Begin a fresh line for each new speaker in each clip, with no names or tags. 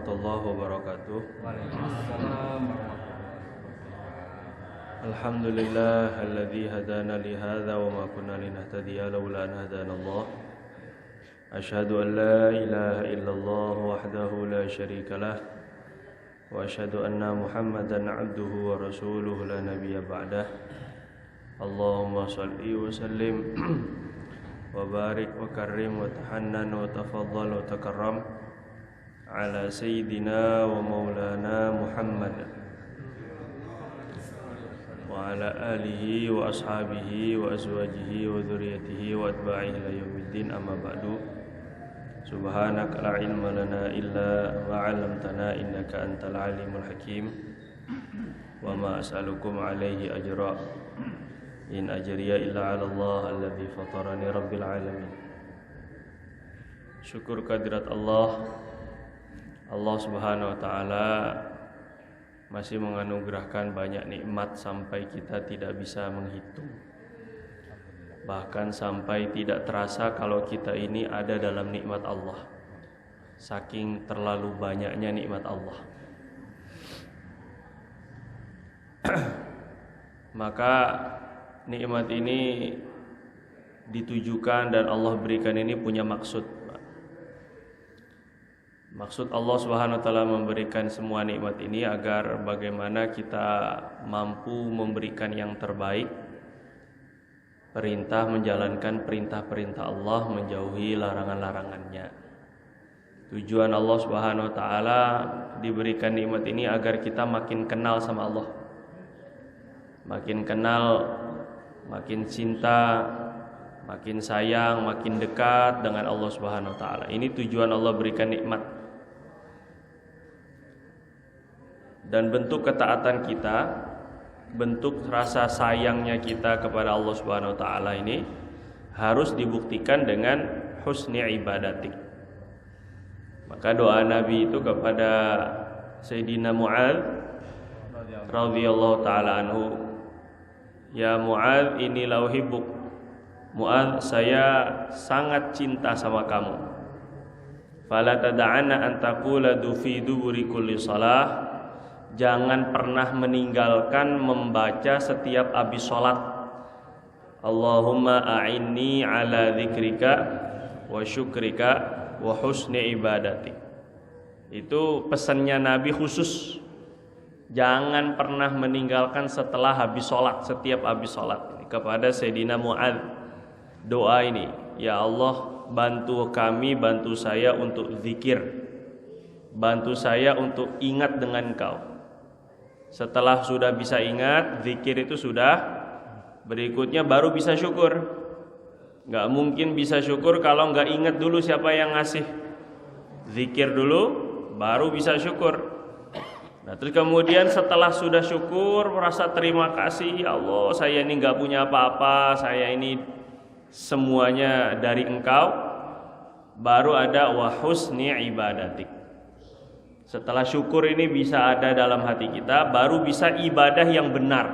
warahmatullahi wabarakatuh.
Waalaikumsalam warahmatullahi
Alhamdulillah alladzi hadana li hadza wa ma kunna linahtadiya laula an hadana Allah. Asyhadu an la ilaha illallah wahdahu la syarika lah wa asyhadu anna Muhammadan abduhu wa rasuluhu la nabiyya ba'dah. Allahumma shalli wa sallim wa barik wa karrim wa tahannan wa tafaddal wa takarram ala sayyidina wa maulana Muhammad wa ala alihi wa ashabihi wa azwajihi wa dzurriyyatihi wa atba'ihi ila yaumiddin, amma ba'du. Subhanaka la ilma lana illa ma 'allamtana innaka antal alimul hakim. Wa ma as'alukum alaihi ajra in ajriya illa 'ala Allah alladzi fatarani rabbil alamin. Syukur kehadirat Allah Subhanahu wa taala masih menganugerahkan banyak nikmat sampai kita tidak bisa menghitung. Bahkan sampai tidak terasa kalau kita ini ada dalam nikmat Allah. Saking terlalu banyaknya nikmat Allah. Maka nikmat ini ditujukan dan Allah berikan ini punya maksud. Maksud Allah Subhanahu wa taala memberikan semua nikmat ini agar bagaimana kita mampu memberikan yang terbaik, menjalankan perintah-perintah Allah, menjauhi larangan-larangannya. Tujuan Allah Subhanahu wa taala diberikan nikmat ini agar kita makin kenal sama Allah. Makin kenal, makin cinta, makin sayang, makin dekat dengan Allah Subhanahu wa taala. Ini tujuan Allah berikan nikmat. Dan bentuk ketaatan kita, bentuk rasa sayangnya kita kepada Allah Subhanahu wa taala ini harus dibuktikan dengan husni ibadatik. Maka doa Nabi itu kepada Sayyidina Mu'adz radhiyallahu taala anhu, "Ya Mu'adz, inni la uhibbuk." Mu'adz, saya sangat cinta sama kamu. Fala tad'ana an taqula fi duburi kulli shalah. Jangan pernah meninggalkan membaca setiap habis sholat, Allahumma a'inni ala dzikrika wa syukrika wa husni ibadatik. Itu pesannya Nabi khusus. Jangan pernah meninggalkan setelah habis sholat, setiap habis sholat. Kepada Sayyidina Mu'adz, doa ini, ya Allah, bantu kami, bantu saya untuk zikir, bantu saya untuk ingat dengan Engkau. Setelah sudah bisa ingat, zikir itu sudah, berikutnya baru bisa syukur. Gak mungkin bisa syukur kalau gak ingat dulu siapa yang ngasih. Zikir dulu, baru bisa syukur. Nah, terus kemudian setelah sudah syukur, merasa terima kasih, ya Allah, saya ini gak punya apa-apa, saya ini semuanya dari Engkau. Baru ada wa husni ibadatik. Setelah syukur ini bisa ada dalam hati kita, baru bisa ibadah yang benar.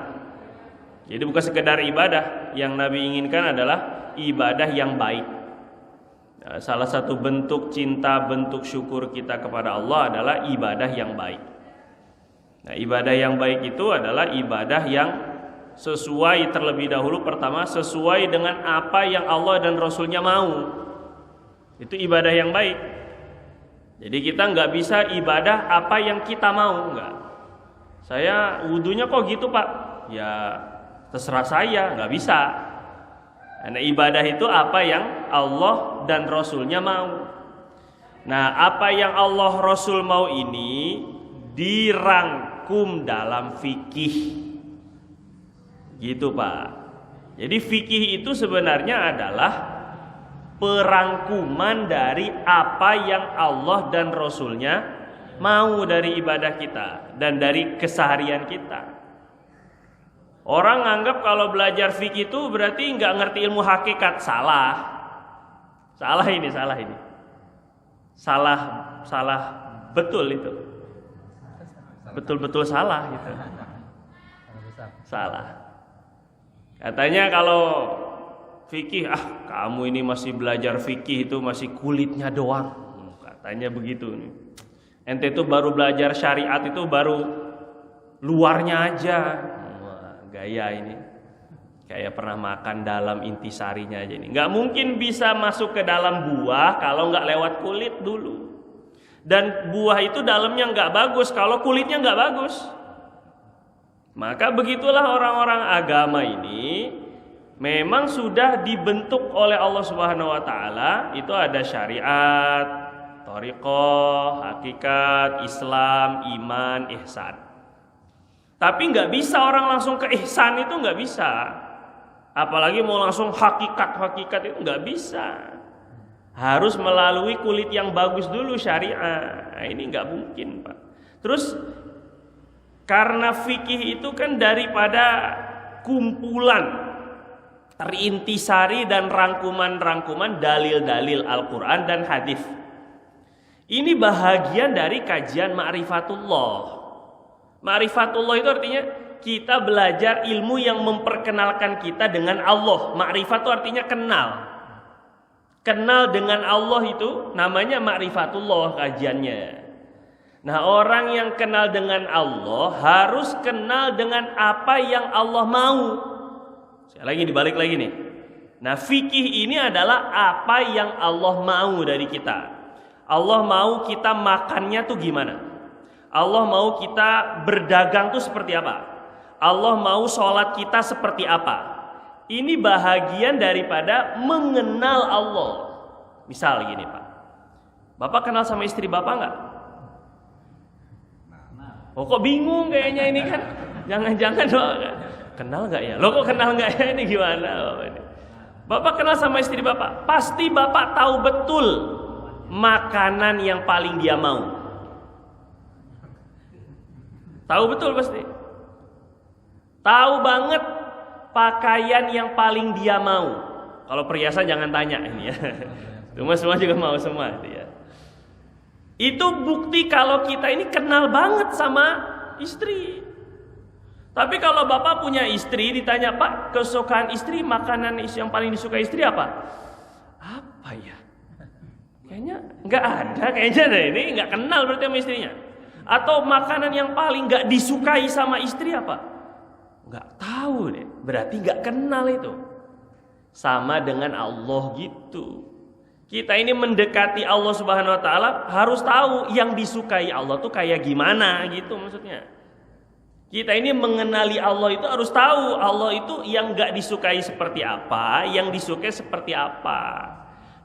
Jadi bukan sekedar ibadah, yang Nabi inginkan adalah ibadah yang baik. Nah, salah satu bentuk cinta, bentuk syukur kita kepada Allah adalah ibadah yang baik. Nah, ibadah yang baik itu adalah ibadah yang sesuai terlebih dahulu. Pertama, sesuai dengan apa yang Allah dan Rasulnya mau. Itu ibadah yang baik. Jadi kita nggak bisa ibadah apa yang kita mau, nggak. Saya wudunya kok gitu Pak? Ya terserah saya, nggak bisa. Karena ibadah itu apa yang Allah dan Rasulnya mau. Nah, apa yang Allah Rasul mau ini dirangkum dalam fikih, gitu Pak. Jadi fikih itu sebenarnya adalah perangkuman dari apa yang Allah dan Rasulnya mau dari ibadah kita dan dari keseharian kita. Orang anggap kalau belajar fikih itu berarti nggak ngerti ilmu hakikat. Salah ini. Salah betul itu. Betul-betul salah gitu. Salah. Katanya kalau fikih, kamu ini masih belajar fikih itu masih kulitnya doang, katanya begitu. Ente itu baru belajar syariat itu baru luarnya aja. Wah, gaya ini. Kayak pernah makan dalam intisarinya aja ini. Nggak mungkin bisa masuk ke dalam buah kalau nggak lewat kulit dulu. Dan buah itu dalamnya nggak bagus kalau kulitnya nggak bagus. Maka begitulah orang-orang agama ini memang sudah dibentuk oleh Allah Subhanahu wa taala. Itu ada syariat, thariqah, hakikat, Islam, iman, ihsan. Tapi nggak bisa orang langsung ke ihsan, itu nggak bisa. Apalagi mau langsung hakikat itu nggak bisa. Harus melalui kulit yang bagus dulu, syariah. Nah, ini nggak mungkin, Pak. Terus karena fikih itu kan daripada kumpulan terintisari dan rangkuman-rangkuman dalil-dalil Al-Quran dan hadis. Ini bahagian dari kajian ma'rifatullah. Ma'rifatullah itu artinya kita belajar ilmu yang memperkenalkan kita dengan Allah. Ma'rifat itu artinya kenal. Kenal dengan Allah itu namanya ma'rifatullah kajiannya. Nah, orang yang kenal dengan Allah harus kenal dengan apa yang Allah mau. Saya lagi dibalik lagi nih. Nah, fikih ini adalah apa yang Allah mau dari kita. Allah mau kita makannya tuh gimana? Allah mau kita berdagang tuh seperti apa? Allah mau sholat kita seperti apa? Ini bahagian daripada mengenal Allah. Misal gini, Pak. Bapak kenal sama istri Bapak nggak? Oh, kok bingung kayaknya ini kan? Jangan-jangan kenal nggak ya? Lo kok kenal nggak ya? Ini gimana? Bapak kenal sama istri Bapak. Pasti Bapak tahu betul makanan yang paling dia mau. Tahu betul pasti. Tahu banget pakaian yang paling dia mau. Kalau perhiasan jangan tanya ini ya. Semua juga mau semua ya. Itu bukti kalau kita ini kenal banget sama istri. Tapi kalau bapak punya istri ditanya, Pak, kesukaan istri, makanan yang paling disukai istri apa? Apa ya? Kayaknya nggak ada, kayaknya deh ini nggak kenal berarti sama istrinya. Atau makanan yang paling nggak disukai sama istri apa? Nggak tahu deh, berarti nggak kenal itu. Sama dengan Allah gitu. Kita ini mendekati Allah Subhanahu wa taala harus tahu yang disukai Allah tuh kayak gimana gitu maksudnya. Kita ini mengenali Allah itu harus tahu Allah itu yang gak disukai seperti apa, yang disukai seperti apa.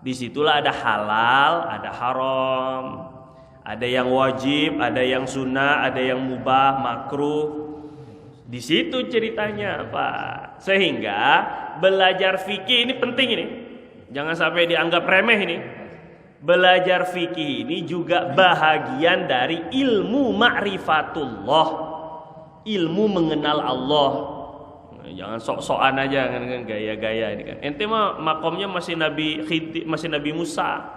Disitulah ada halal, ada haram, ada yang wajib, ada yang sunnah, ada yang mubah, makruh. Di situ ceritanya, Pak. Sehingga belajar fikih ini penting ini. Jangan sampai dianggap remeh ini. Belajar fikih ini juga bahagian dari ilmu ma'rifatullah, ilmu mengenal Allah. Jangan sok-sokan aja kan gaya-gaya ini kan. Ente mah makomnya masih Nabi Khidir, masih Nabi Musa.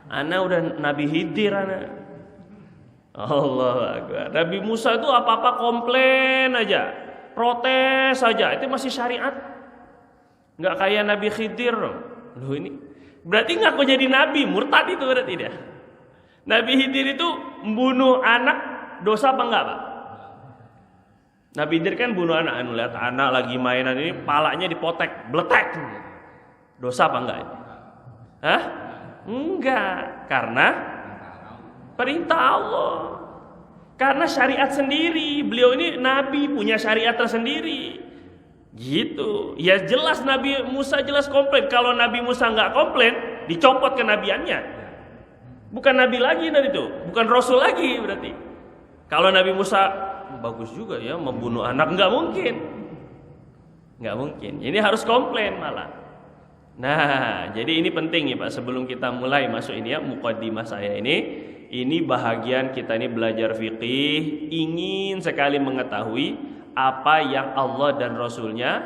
Ana udah Nabi Khidir ana. Allah Akbar. Nabi Musa itu apa-apa komplain aja, protes aja. Itu masih syariat. Enggak kayak Nabi Khidir. Loh ini berarti ngaku jadi nabi, murtad itu berarti dia. Nabi Khidir itu membunuh anak, dosa apa enggak, Pak? Nabi Khidir kan bunuh anak, lihat anak lagi mainan ini, palanya dipotek, bletek. Dosa apa enggak ini? Hah? Enggak, karena perintah Allah. Karena syariat sendiri, beliau ini nabi punya syariat tersendiri. Gitu. Ya jelas Nabi Musa jelas komplain. Kalau Nabi Musa nggak komplain, dicopot kenabiannya. Bukan nabi lagi dari itu, bukan rasul lagi berarti. Kalau Nabi Musa bagus juga ya membunuh anak, nggak mungkin. Nggak mungkin. Ini harus komplain malah. Nah, jadi ini penting ya Pak. Sebelum kita mulai masuk ini ya muqaddimah saya ini bahagian kita ini belajar fikih, ingin sekali mengetahui apa yang Allah dan Rasulnya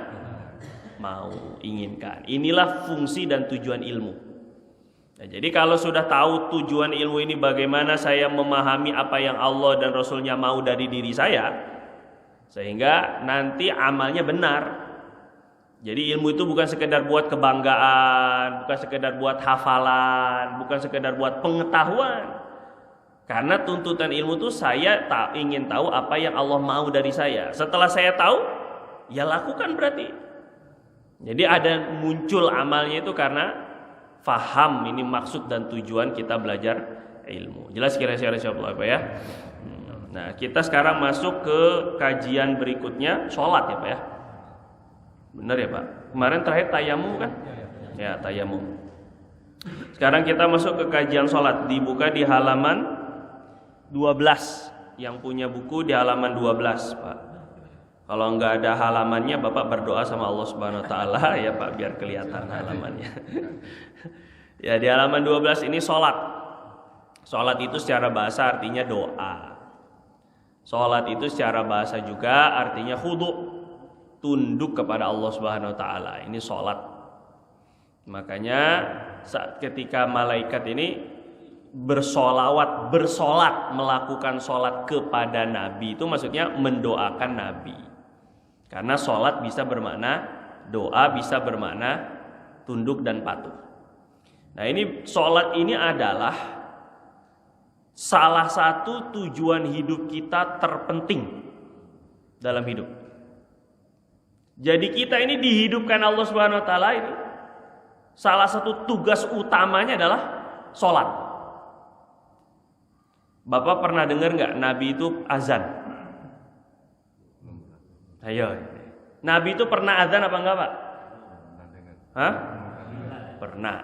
mau inginkan. Inilah fungsi dan tujuan ilmu. Nah, jadi kalau sudah tahu tujuan ilmu ini bagaimana saya memahami apa yang Allah dan Rasulnya mau dari diri saya, sehingga nanti amalnya benar. Jadi ilmu itu bukan sekedar buat kebanggaan, bukan sekedar buat hafalan, bukan sekedar buat pengetahuan. Karena tuntutan ilmu itu saya ingin tahu apa yang Allah mau dari saya. Setelah saya tahu, ya lakukan berarti. Jadi ada muncul amalnya itu karena faham ini maksud dan tujuan kita belajar ilmu. Jelas kira-kira insyaallah Pak ya. Nah, kita sekarang masuk ke kajian berikutnya, sholat ya Pak ya. Benar ya Pak? Kemarin terakhir tayamum kan? Ya, tayamum. Sekarang kita masuk ke kajian sholat. Dibuka di halaman 12. Yang punya buku di halaman 12 Pak. Kalau nggak ada halamannya, Bapak berdoa sama Allah Subhanahu Wa Taala ya Pak, biar kelihatan halamannya. Ya, di halaman 12 ini sholat. Sholat itu secara bahasa artinya doa. Sholat itu secara bahasa juga artinya khudu', tunduk kepada Allah Subhanahu Wa Taala. Ini sholat. Makanya saat ketika malaikat ini bersolat, melakukan sholat kepada Nabi, itu maksudnya mendoakan Nabi. Karena sholat bisa bermakna doa, bisa bermakna tunduk dan patuh. Nah, ini sholat ini adalah salah satu tujuan hidup kita terpenting dalam hidup. Jadi kita ini dihidupkan Allah Subhanahu Wa Taala ini, salah satu tugas utamanya adalah sholat. Bapak pernah dengar nggak Nabi itu azan? Ayo, Nabi itu pernah azan apa enggak Pak? Hah? Pernah.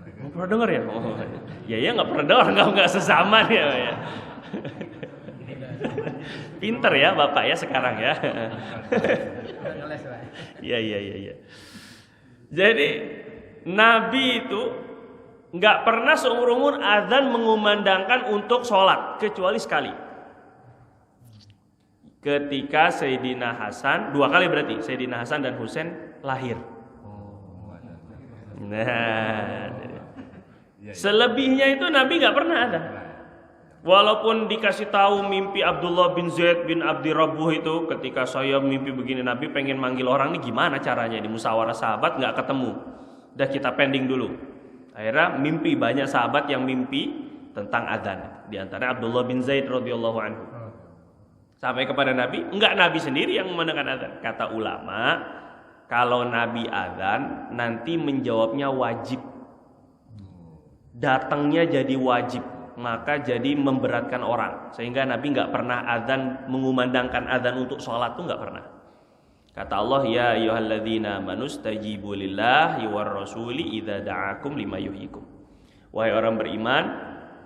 Pernah dengar ya? Oh, ya nggak pernah dengar, nggak sezaman ya, ya. Pinter ya Bapak ya sekarang ya. Iya. Jadi Nabi itu nggak pernah seumur umur azan mengumandangkan untuk sholat kecuali sekali. Ketika Sayyidina Hasan, 2 kali berarti Sayyidina Hasan dan Husain lahir. Nah, selebihnya itu Nabi nggak pernah ada. Walaupun dikasih tahu mimpi Abdullah bin Zaid bin Abdi Rabbuh itu, ketika saya mimpi begini, Nabi pengen manggil orang ini gimana caranya, di musyawarah sahabat nggak ketemu. Udah kita pending dulu. Akhirnya mimpi, banyak sahabat yang mimpi tentang adzan. Di antara Abdullah bin Zaid radhiyallahu anhu. Sampai kepada Nabi, enggak Nabi sendiri yang memandangkan adzan. Kata ulama, kalau Nabi adzan nanti menjawabnya wajib. Datangnya jadi wajib, maka jadi memberatkan orang. Sehingga Nabi enggak pernah adzan, mengumandangkan adzan untuk sholat, itu enggak pernah. Kata Allah, ya ayyuhalladzina amanu stajibu lillahi war rasuli idza da'akum lima yuhyikum. Wahai orang beriman,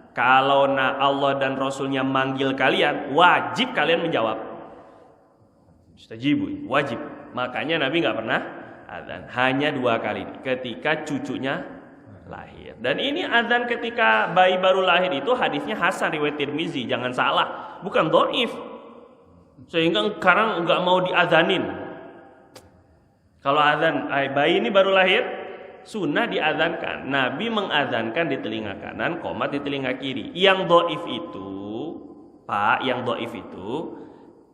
kalau Allah dan Rasulnya manggil kalian, wajib kalian menjawab. Stajibu, wajib. Makanya Nabi nggak pernah adzan, hanya 2 kali ketika cucunya lahir. Dan ini adzan ketika bayi baru lahir itu hadisnya hasan riwayat Tirmizi, jangan salah, bukan dhaif. Sehingga sekarang nggak mau diadzanin. Kalau adzan bayi ini baru lahir, sunnah diadzankan. Nabi mengadzankan di telinga kanan, qomat di telinga kiri. Yang dhaif itu, Pak, yang dhaif itu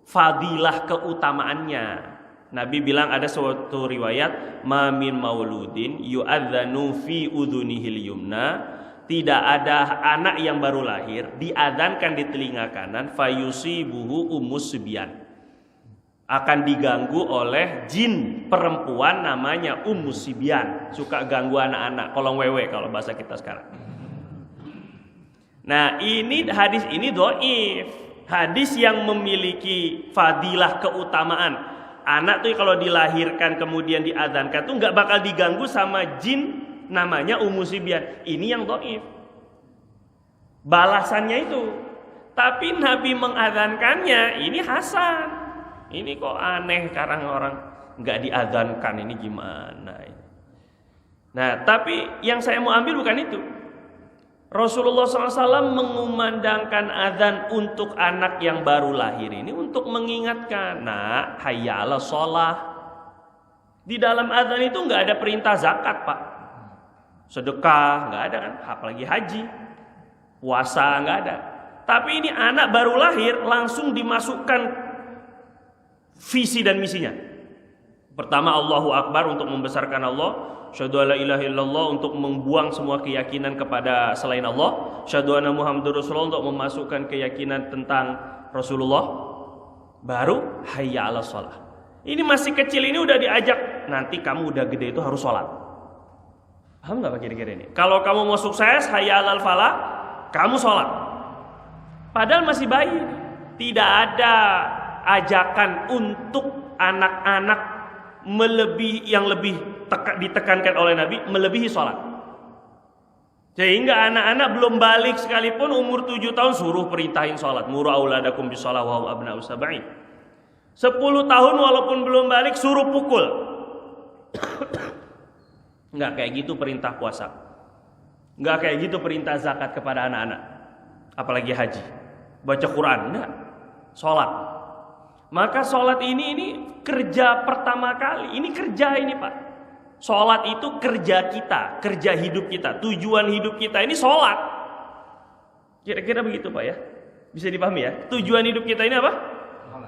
fadilah keutamaannya. Nabi bilang ada suatu riwayat, ma min mauludin yu'adzanu fi udhunihil yumna, tidak ada anak yang baru lahir diadzankan di telinga kanan, fayusibuhu ummus subyan, akan diganggu oleh jin perempuan namanya Ummus Sibyan, suka ganggu anak-anak, kolong wewe kalau bahasa kita sekarang. Nah, ini hadis ini dhaif. Hadis yang memiliki fadilah keutamaan. Anak tuh kalau dilahirkan kemudian diadzankan tuh nggak bakal diganggu sama jin namanya Ummus Sibyan. Ini yang dhaif. Balasannya itu. Tapi Nabi mengadzankannya ini hasan. Ini kok aneh sekarang orang nggak diadzankan, ini gimana ini? Nah, tapi yang saya mau ambil bukan itu. Rasulullah SAW mengumandangkan adzan untuk anak yang baru lahir ini untuk mengingatkan, nah, hayya 'alas shalah. Di dalam adzan itu nggak ada perintah zakat, Pak. Sedekah nggak ada kan, apalagi haji, puasa nggak ada. Tapi ini anak baru lahir langsung dimasukkan visi dan misinya. Pertama Allahu Akbar untuk membesarkan Allah, syahadu alla ilaha illallah untuk membuang semua keyakinan kepada selain Allah, syahadu anna Muhammadur Rasulullah untuk memasukkan keyakinan tentang Rasulullah, baru hayya 'alas shalah. Ini masih kecil ini udah diajak, nanti kamu udah gede itu harus sholat. Paham nggak Pak kira-kira ini? Kalau kamu mau sukses, hayya 'alal falah, kamu sholat. Padahal masih bayi, tidak ada ajakan untuk anak-anak yang lebih ditekankan oleh Nabi melebihi sholat. Sehingga anak-anak belum balik sekalipun umur 7 tahun suruh perintahin sholat. Muru auladakum bisolah wa hum abna'u sab'in. 10 tahun walaupun belum balik suruh pukul. Enggak kayak gitu perintah puasa. Enggak kayak gitu perintah zakat kepada anak-anak. Apalagi haji. Baca Quran, enggak. Sholat. Maka sholat ini kerja pertama kali. Ini kerja ini Pak. Sholat itu kerja kita, kerja hidup kita. Tujuan hidup kita ini sholat. Kira-kira begitu Pak ya. Bisa dipahami ya. Tujuan hidup kita ini apa?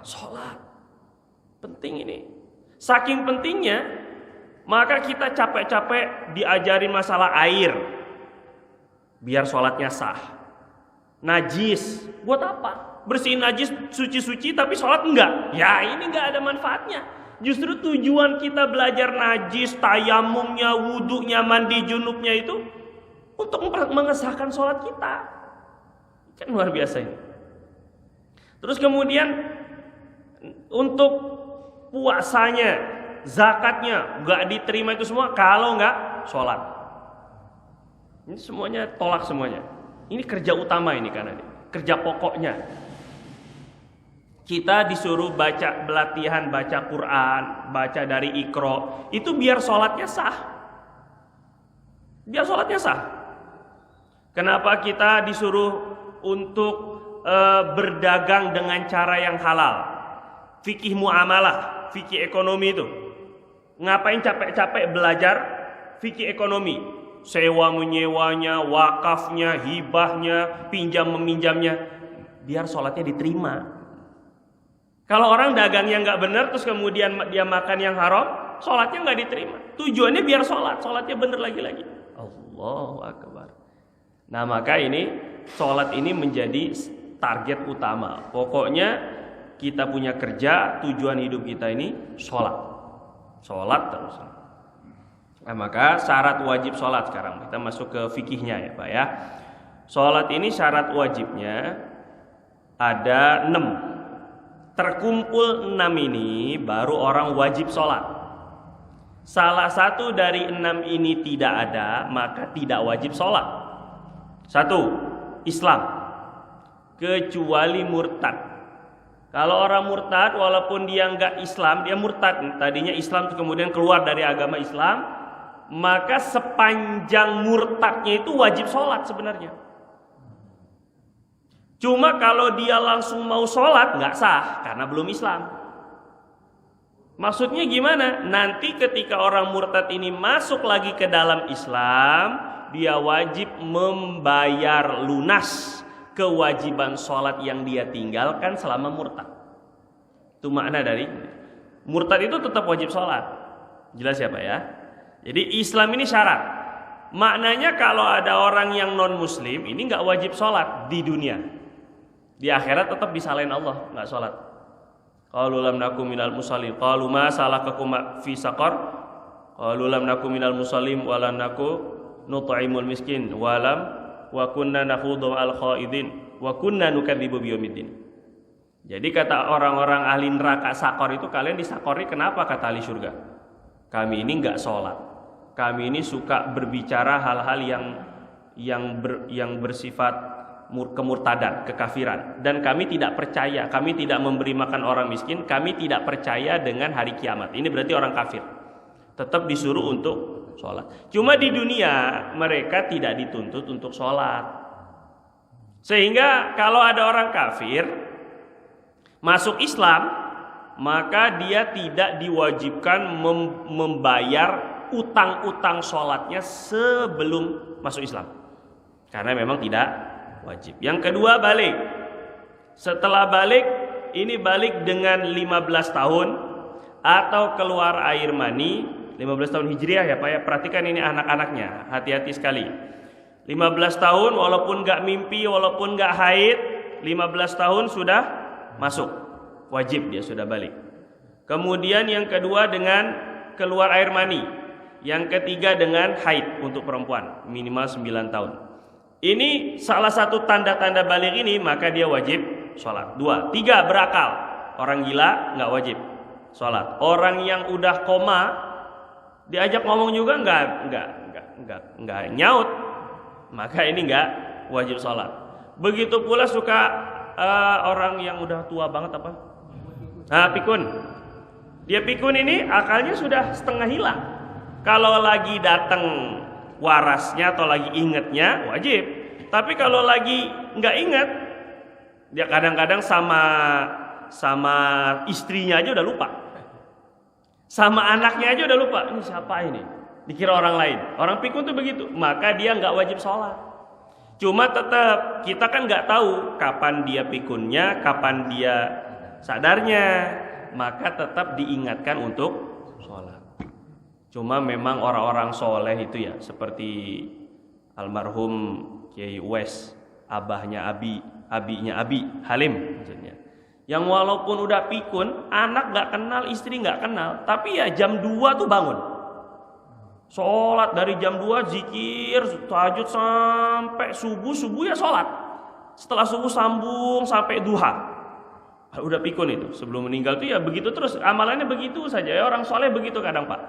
Sholat. Penting ini. Saking pentingnya, maka kita capek-capek diajarin masalah air. Biar sholatnya sah. Najis. Buat apa? Bersihin najis suci-suci tapi sholat enggak. Ya ini enggak ada manfaatnya. Justru tujuan kita belajar najis, tayamumnya, wudunya, mandi junubnya itu untuk mengesahkan sholat kita. Kan luar biasa ini. Terus kemudian untuk puasanya, zakatnya enggak diterima itu semua kalau enggak sholat. Ini semuanya tolak semuanya. Ini kerja utama ini karena ini kerja pokoknya. Kita disuruh latihan baca Quran, baca dari Iqra, itu biar sholatnya sah. Biar sholatnya sah. Kenapa kita disuruh untuk berdagang dengan cara yang halal? Fikih muamalah, fikih ekonomi itu. Ngapain capek-capek belajar fikih ekonomi? Sewa menyewanya, wakafnya, hibahnya, pinjam meminjamnya, biar sholatnya diterima. Kalau orang dagangnya nggak benar, terus kemudian dia makan yang haram, sholatnya nggak diterima. Tujuannya biar sholatnya benar lagi-lagi. Allahu Akbar. Nah maka ini sholat ini menjadi target utama. Pokoknya kita punya kerja, tujuan hidup kita ini sholat. Sholat terus. Nah maka syarat wajib sholat sekarang. Kita masuk ke fikihnya ya Pak ya. Sholat ini syarat wajibnya ada 6. Terkumpul 6 ini baru orang wajib sholat. Salah satu dari 6 ini tidak ada, maka tidak wajib sholat. 1. Islam. Kecuali murtad. Kalau orang murtad walaupun dia nggak Islam, dia murtad. Tadinya Islam kemudian keluar dari agama Islam, maka sepanjang murtadnya itu wajib sholat sebenarnya. Cuma kalau dia langsung mau sholat nggak sah karena belum Islam. Maksudnya gimana? Nanti ketika orang murtad ini masuk lagi ke dalam Islam, dia wajib membayar lunas kewajiban sholat yang dia tinggalkan selama murtad. Itu makna dari murtad itu tetap wajib sholat. Jelas ya Pak ya? Jadi Islam ini syarat. Maknanya kalau ada orang yang non muslim ini nggak wajib sholat di dunia. Di akhirat tetap disalahin Allah, nggak sholat. Qalu lam nakum minal musallin, qalu ma salakakum fi saqar, qalu lam nakum minal musallin wa lam naku nut'imul miskin wa kunna nakhudhu al khaidin wa kunna nukadzibu biyaumiddin. Jadi kata orang-orang ahli neraka sakor itu, kalian disakori kenapa? Kata ahli surga, kami ini nggak sholat, kami ini suka berbicara hal-hal yang bersifat kemurtadan, kekafiran, dan kami tidak percaya, kami tidak memberi makan orang miskin, kami tidak percaya dengan hari kiamat. Ini berarti orang kafir. Tetap disuruh untuk sholat. Cuma di dunia mereka tidak dituntut untuk sholat. Sehingga kalau ada orang kafir masuk Islam, maka dia tidak diwajibkan membayar utang-utang sholatnya sebelum masuk Islam, karena memang tidak wajib. Yang kedua balik. Setelah balik, ini balik dengan 15 tahun atau keluar air mani 15 tahun Hijriah ya Pak ya. Perhatikan ini anak-anaknya, hati-hati sekali. 15 tahun walaupun gak mimpi, walaupun gak haid, 15 tahun sudah masuk, wajib dia sudah balik. Kemudian yang kedua dengan keluar air mani. Yang ketiga dengan haid untuk perempuan, minimal 9 tahun. Ini salah satu tanda-tanda balik ini, maka dia wajib sholat. 2, 3 berakal. Orang gila nggak wajib sholat. Orang yang udah koma diajak ngomong juga nggak nyaut, maka ini nggak wajib sholat. Begitu pula suka orang yang udah tua banget apa? Pikun. Dia pikun ini akalnya sudah setengah hilang. Kalau lagi datang warasnya atau lagi ingetnya wajib. Tapi kalau lagi nggak inget, dia kadang-kadang sama istrinya aja udah lupa, sama anaknya aja udah lupa. Ini siapa ini? Dikira orang lain. Orang pikun tuh begitu. Maka dia nggak wajib sholat. Cuma tetap kita kan nggak tahu kapan dia pikunnya, kapan dia sadarnya. Maka tetap diingatkan untuk sholat. Cuma memang orang-orang soleh itu ya, seperti almarhum Kiai Uwais, abahnya abinya Abi Halim maksudnya, yang walaupun udah pikun, anak gak kenal, istri gak kenal, tapi ya jam 2 tuh bangun sholat. Dari jam 2 zikir, tahajud sampai subuh ya sholat. Setelah subuh sambung sampai duha. Udah pikun itu. Sebelum meninggal tuh ya begitu terus, amalannya begitu saja ya. Orang soleh begitu kadang Pak.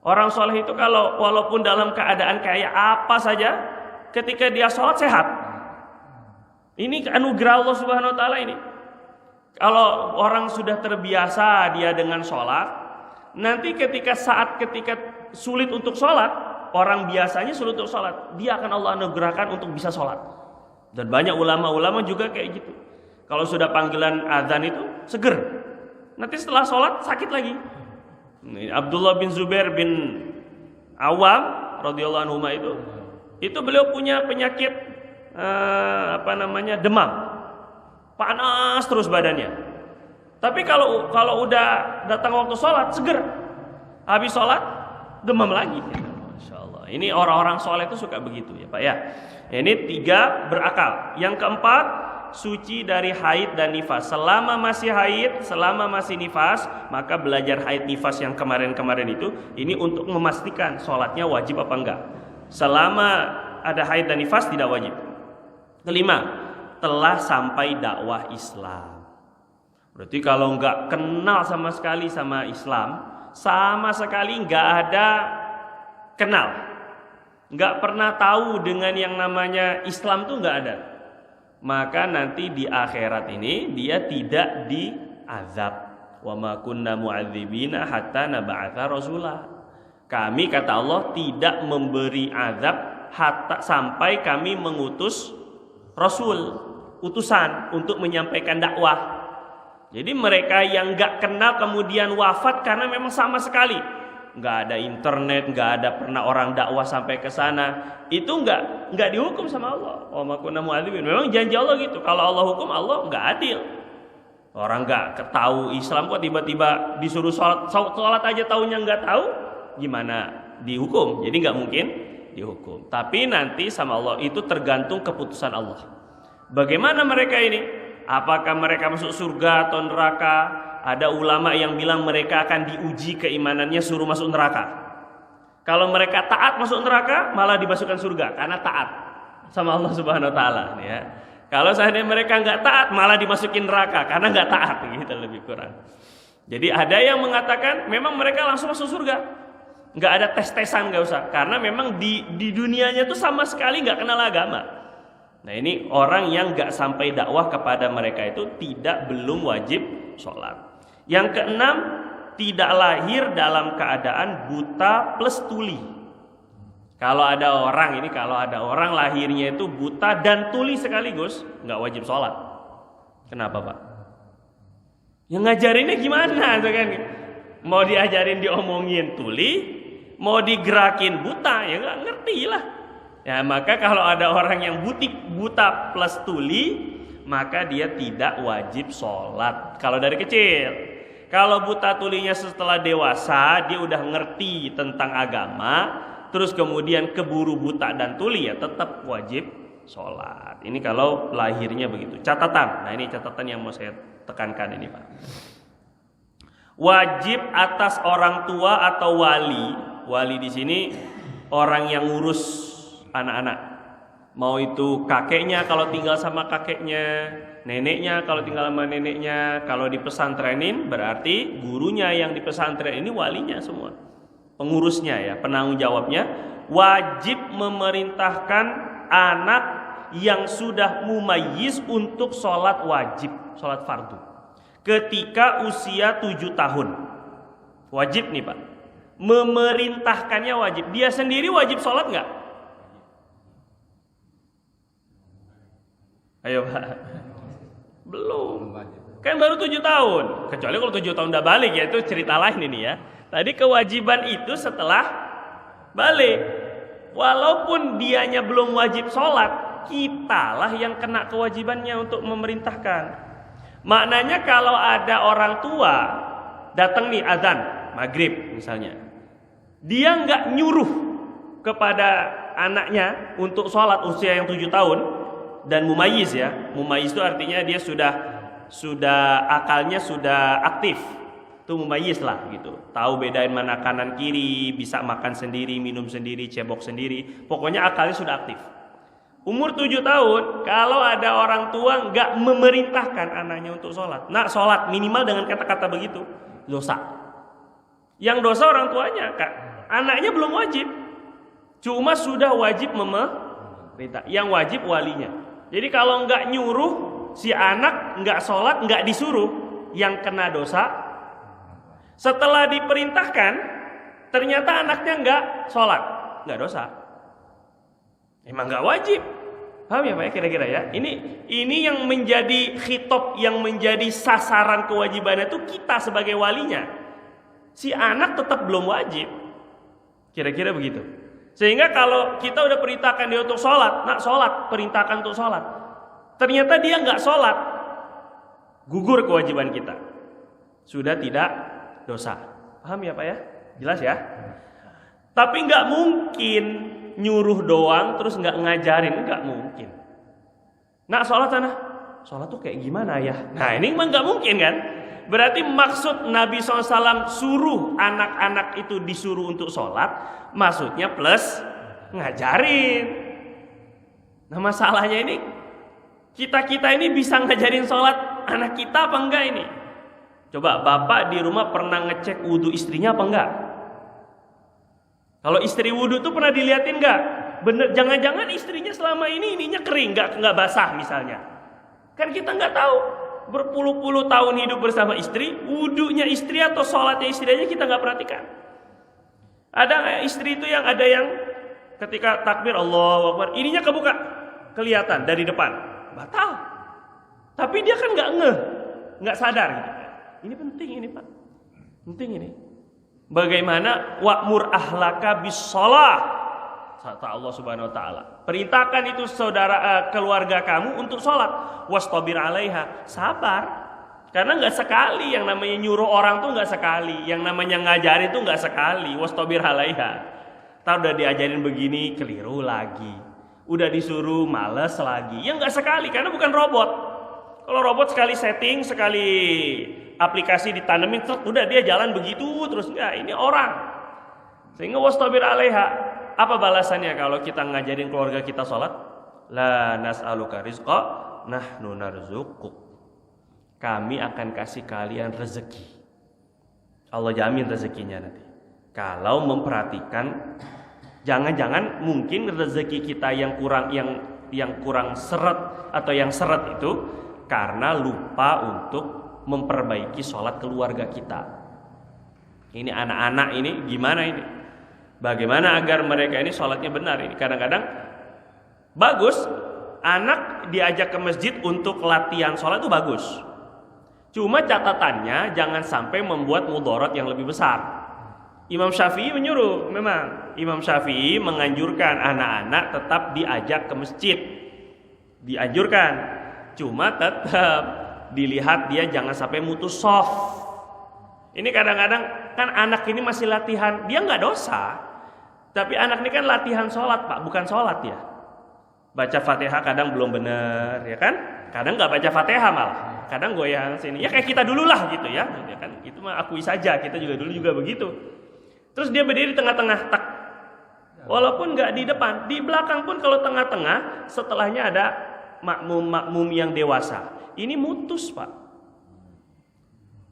Orang soleh itu kalau walaupun dalam keadaan kayak apa saja, ketika dia sholat sehat. Ini anugerah Allah Subhanahu Wa Taala ini. Kalau orang sudah terbiasa dia dengan sholat, nanti ketika sulit untuk sholat, orang biasanya sulit untuk sholat, dia akan Allah anugerahkan untuk bisa sholat. Dan banyak ulama-ulama juga kayak gitu. Kalau sudah panggilan azan itu seger, nanti setelah sholat sakit lagi. Abdullah bin Zubair bin Awam radhiyallahu anhu itu beliau punya penyakit demam, panas terus badannya. Tapi kalau udah datang waktu sholat seger, habis sholat demam lagi. Masya Allah. Ini orang-orang sholat itu suka begitu ya Pak ya. Ini 3 berakal. Yang keempat, suci dari haid dan nifas. Selama masih haid, selama masih nifas, maka belajar haid nifas yang kemarin-kemarin itu, ini untuk memastikan sholatnya wajib apa enggak. Selama ada haid dan nifas tidak wajib. Kelima, telah sampai dakwah Islam. Berarti kalau enggak kenal sama sekali sama Islam, sama sekali enggak ada kenal, enggak pernah tahu dengan yang namanya Islam tuh enggak ada, maka nanti di akhirat ini dia tidak diazab. Wa ma kunna mu'adzibina hatta nab'atsa rasulah. Kami kata Allah tidak memberi azab hatta sampai kami mengutus rasul, utusan untuk menyampaikan dakwah. Jadi mereka yang enggak kenal kemudian wafat karena memang sama sekali enggak ada internet, enggak ada pernah orang dakwah sampai ke sana, itu enggak dihukum sama Allah. Wa ma kunna mu'adzibin. Memang janji Allah gitu. Kalau Allah hukum, Allah enggak adil. Orang enggak tahu Islam kok tiba-tiba disuruh sholat aja tahunya enggak tahu, gimana dihukum? Jadi enggak mungkin dihukum. Tapi nanti sama Allah itu tergantung keputusan Allah. Bagaimana mereka ini? Apakah mereka masuk surga atau neraka? Ada ulama yang bilang mereka akan diuji keimanannya, suruh masuk neraka. Kalau mereka taat masuk neraka, malah dimasukkan surga karena taat sama Allah Subhanahu Wa Taala. Ya. Kalau seandainya mereka nggak taat, malah dimasukin neraka karena nggak taat, gitu lebih kurang. Jadi ada yang mengatakan memang mereka langsung masuk surga, nggak ada tes-tesan, nggak usah, karena memang di dunianya tuh sama sekali nggak kenal agama. Nah ini orang yang nggak sampai dakwah kepada mereka itu belum wajib sholat. Yang keenam, tidak lahir dalam keadaan buta plus tuli. Kalau ada orang lahirnya itu buta dan tuli sekaligus, nggak wajib sholat. Kenapa Pak? Yang ngajarinnya gimana? Kan? Mau diajarin diomongin tuli, mau digerakin buta, ya nggak ngerti lah. Ya maka kalau ada orang yang buta plus tuli, maka dia tidak wajib sholat kalau dari kecil. Kalau buta tulinya setelah dewasa, dia udah ngerti tentang agama, terus kemudian keburu buta dan tuli, ya tetap wajib sholat. Ini kalau lahirnya begitu. Catatan, nah ini catatan yang mau saya tekankan ini Pak. Wajib atas orang tua atau wali. Wali di sini orang yang ngurus anak-anak. Mau itu kakeknya kalau tinggal sama kakeknya, neneknya kalau tinggal sama neneknya. Kalau di pesantrenin berarti gurunya yang di pesantren ini walinya semua. Pengurusnya ya, penanggung jawabnya. Wajib memerintahkan anak yang sudah mumayyiz untuk sholat wajib, sholat fardu, ketika usia 7 tahun. Wajib nih Pak. Memerintahkannya wajib. Dia sendiri wajib sholat nggak? Ayo Pak. Belum. Kan baru 7 tahun. Kecuali kalau 7 tahun udah balik, ya itu cerita lain ini ya. Tadi kewajiban itu setelah balik. Walaupun dianya belum wajib sholat, kitalah yang kena kewajibannya untuk memerintahkan. Maknanya kalau ada orang tua datang nih azan maghrib misalnya, dia nggak nyuruh kepada anaknya untuk sholat usia yang 7 tahun dan mumayyiz ya. Mumayyiz itu artinya dia sudah akalnya sudah aktif. Itu mumayyiz lah gitu. Tahu bedain mana kanan kiri, bisa makan sendiri, minum sendiri, cebok sendiri. Pokoknya akalnya sudah aktif. Umur 7 tahun, kalau ada orang tua nggak memerintahkan anaknya untuk sholat, nah sholat minimal dengan kata-kata begitu, dosa. Yang dosa orang tuanya, Kak. Anaknya belum wajib, cuma sudah wajib memerintah. Yang wajib walinya. Jadi kalau nggak nyuruh, si anak nggak sholat, nggak disuruh, yang kena dosa. Setelah diperintahkan, ternyata anaknya nggak sholat, nggak dosa. Emang nggak wajib. Paham ya Pak ya kira-kira ya? Ini yang menjadi khitab, yang menjadi sasaran kewajibannya itu kita sebagai walinya. Si anak tetap belum wajib. Kira-kira begitu. Sehingga kalau kita udah perintahkan dia untuk sholat, nak sholat, perintahkan untuk sholat, ternyata dia nggak sholat, gugur kewajiban kita. Sudah tidak dosa. Paham ya Pak ya? Jelas ya? Tapi nggak mungkin nyuruh doang terus nggak ngajarin, nggak mungkin. Nak sholat sana, sholat tuh kayak gimana ya? Nah ini mah nggak mungkin kan? Berarti maksud Nabi SAW suruh anak-anak itu disuruh untuk sholat, maksudnya plus ngajarin. Nah masalahnya ini kita ini bisa ngajarin sholat anak kita apa enggak ini? Coba bapak di rumah pernah ngecek wudhu istrinya apa enggak? Kalau istri wudhu tuh pernah diliatin enggak? Bener, jangan-jangan istrinya selama ini ininya kering, enggak basah misalnya. Kan kita enggak tahu. Berpuluh-puluh tahun hidup bersama istri, wudhunya istri atau sholatnya istri aja kita enggak perhatikan. Ada istri itu yang ada yang ketika takbir Allahu Akbar, ininya kebuka, kelihatan dari depan, batal. Tapi dia kan enggak sadar gitu. Ini penting ini Pak, penting ini. Bagaimana wa'mur ahlaka bis-shalah, kata Allah Subhanahu wa taala. Perintahkan itu saudara keluarga kamu untuk sholat. Wastabir 'alaiha, sabar. Karena enggak sekali yang namanya nyuruh orang tuh enggak sekali, yang namanya ngajarin tuh enggak sekali. Wastabir 'alaiha. Entar udah diajarin begini keliru lagi. Udah disuruh males lagi. Ya enggak sekali karena bukan robot. Kalau robot sekali setting, sekali aplikasi ditanemin, udah dia jalan begitu terus. Enggak, ini orang. Sehingga wastabir 'alaiha. Apa balasannya kalau kita ngajarin keluarga kita sholat? La nas'aluka rizqa, nahnu narzuquk. Kami akan kasih kalian rezeki. Allah jamin rezekinya nanti. Kalau memperhatikan, jangan-jangan mungkin rezeki kita yang kurang seret atau yang seret itu karena lupa untuk memperbaiki sholat keluarga kita. Ini anak-anak ini gimana ini? Bagaimana agar mereka ini sholatnya benar ini? Kadang-kadang bagus anak diajak ke masjid untuk latihan sholat itu bagus. Cuma catatannya jangan sampai membuat mudarat yang lebih besar. Imam Syafi'i menyuruh, memang Imam Syafi'i menganjurkan anak-anak tetap diajak ke masjid, dianjurkan. Cuma tetap dilihat dia jangan sampai mutus shaf. Ini kadang-kadang kan anak ini masih latihan, dia nggak dosa. Tapi anak ini kan latihan sholat Pak, bukan sholat ya. Baca Fatihah kadang belum benar, ya kan? Kadang nggak baca Fatihah malah. Kadang goyang sini. Ya kayak kita dulu lah gitu ya. Ya kan? Itu mah akui saja, kita juga dulu juga begitu. Terus dia berdiri di tengah-tengah, tak. Walaupun nggak di depan, di belakang pun kalau tengah-tengah, setelahnya ada makmum yang dewasa. Ini mutus Pak.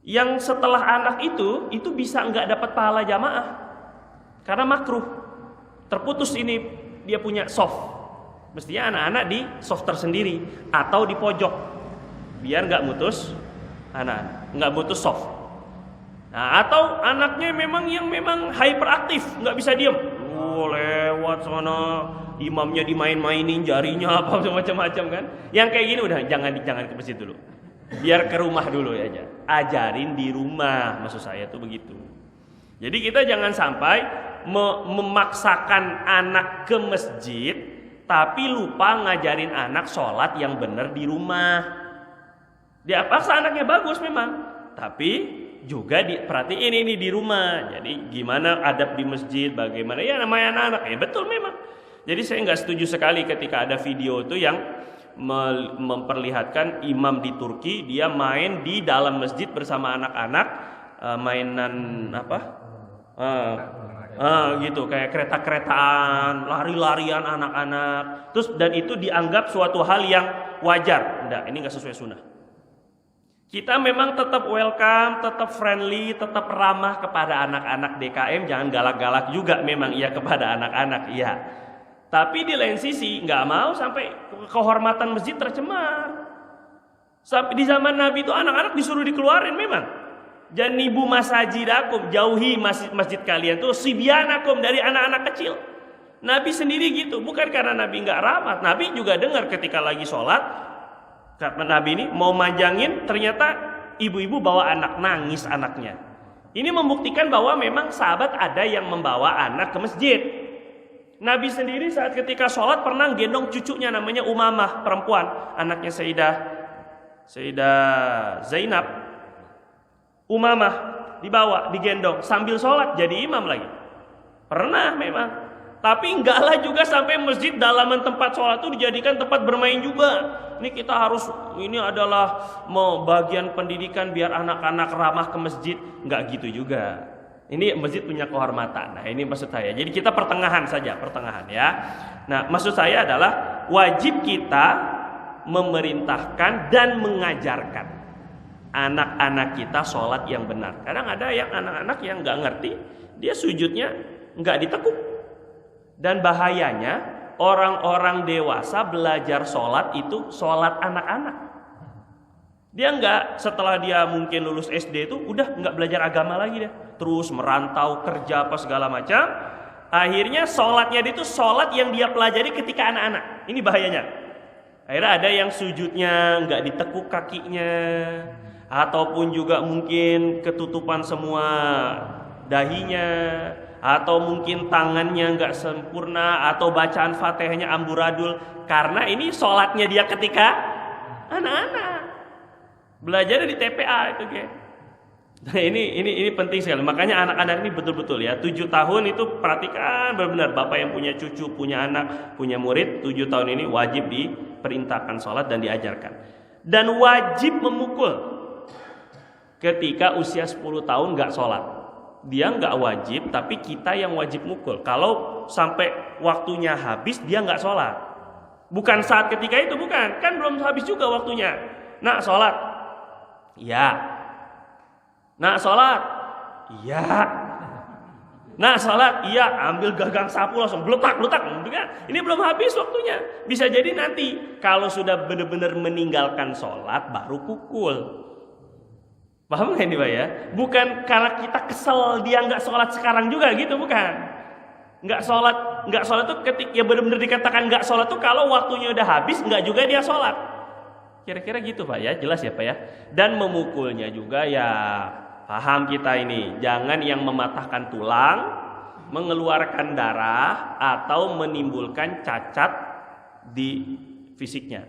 Yang setelah anak itu bisa nggak dapat pahala jamaah karena makruh. Terputus ini dia punya soft. Mestinya anak-anak di soft tersendiri atau di pojok biar nggak mutus anak, nggak mutus soft. Nah, atau anaknya memang hyperaktif, nggak bisa diem. Lewat sana imamnya dimain-mainin jarinya apa macam-macam kan. Yang kayak gini udah jangan ke masjid dulu. Biar ke rumah dulu ya aja. Ajarin di rumah, maksud saya tuh begitu. Jadi kita jangan sampai memaksakan anak ke masjid tapi lupa ngajarin anak sholat yang benar di rumah. Dia paksa anaknya bagus memang, tapi juga diperhatiin ini di rumah. Jadi gimana adab di masjid, bagaimana ya namanya anak-anak ya betul memang. Jadi saya nggak setuju sekali ketika ada video itu yang memperlihatkan imam di Turki dia main di dalam masjid bersama anak-anak mainan apa gitu kayak kereta-keretaan, lari-larian anak-anak. Terus dan itu dianggap suatu hal yang wajar. Enggak, ini nggak sesuai sunnah. Kita memang tetap welcome, tetap friendly, tetap ramah kepada anak-anak DKM, jangan galak-galak juga memang iya kepada anak-anak, iya. Tapi di lain sisi nggak mau sampai kehormatan masjid tercemar. Sampai di zaman Nabi itu anak-anak disuruh dikeluarin memang. Janibu masajidakum, jauhi masjid kalian tuh sibyanakum dari anak-anak kecil. Nabi sendiri gitu, bukan karena Nabi nggak ramah. Nabi juga dengar ketika lagi sholat, karena Nabi ini mau manjangin, ternyata ibu-ibu bawa anak, nangis anaknya. Ini membuktikan bahwa memang sahabat ada yang membawa anak ke masjid. Nabi sendiri saat ketika sholat pernah gendong cucunya namanya Umamah, perempuan, anaknya Sayyidah Zainab. Umamah dibawa, digendong sambil sholat jadi imam lagi. Pernah memang. Tapi enggaklah juga sampai masjid dalaman tempat sholat itu dijadikan tempat bermain juga. Ini adalah mau bagian pendidikan biar anak-anak ramah ke masjid. Enggak gitu juga. Ini masjid punya kehormatan. Nah ini maksud saya. Jadi kita pertengahan saja, pertengahan ya. Nah maksud saya adalah wajib kita memerintahkan dan mengajarkan anak-anak kita sholat yang benar. Kadang ada yang anak-anak yang nggak ngerti, dia sujudnya nggak ditekuk. Dan bahayanya orang-orang dewasa belajar sholat itu sholat anak-anak. Dia nggak setelah dia mungkin lulus SD itu udah nggak belajar agama lagi deh. Terus merantau kerja apa segala macam. Akhirnya sholatnya itu sholat yang dia pelajari ketika anak-anak. Ini bahayanya. Akhirnya ada yang sujudnya nggak ditekuk kakinya. Ataupun juga mungkin ketutupan semua dahinya, atau mungkin tangannya nggak sempurna, atau bacaan Fatihahnya amburadul, karena ini sholatnya dia ketika anak-anak belajar di TPA itu, guys. Nah ini penting sekali. Makanya anak-anak ini betul-betul ya 7 tahun itu perhatikan benar-benar. Bapak yang punya cucu, punya anak, punya murid 7 tahun ini wajib diperintahkan sholat dan diajarkan, dan wajib memukul. Ketika usia 10 tahun nggak sholat, dia nggak wajib, tapi kita yang wajib mukul. Kalau sampai waktunya habis dia nggak sholat, bukan saat ketika itu, bukan, kan belum habis juga waktunya. Nak sholat, iya. Nak sholat, iya. Nak sholat, iya. Ambil gagang sapu langsung beletak. Ini belum habis waktunya. Bisa jadi nanti kalau sudah benar-benar meninggalkan sholat baru pukul. Paham nggak ini Pak ya? Bukan karena kita kesel dia nggak sholat sekarang juga gitu, bukan. Nggak sholat tuh ketika ya benar-benar dikatakan nggak sholat tuh kalau waktunya udah habis nggak juga dia sholat. Kira-kira gitu Pak ya, jelas ya Pak ya. Dan memukulnya juga ya paham kita ini, jangan yang mematahkan tulang, mengeluarkan darah atau menimbulkan cacat di fisiknya.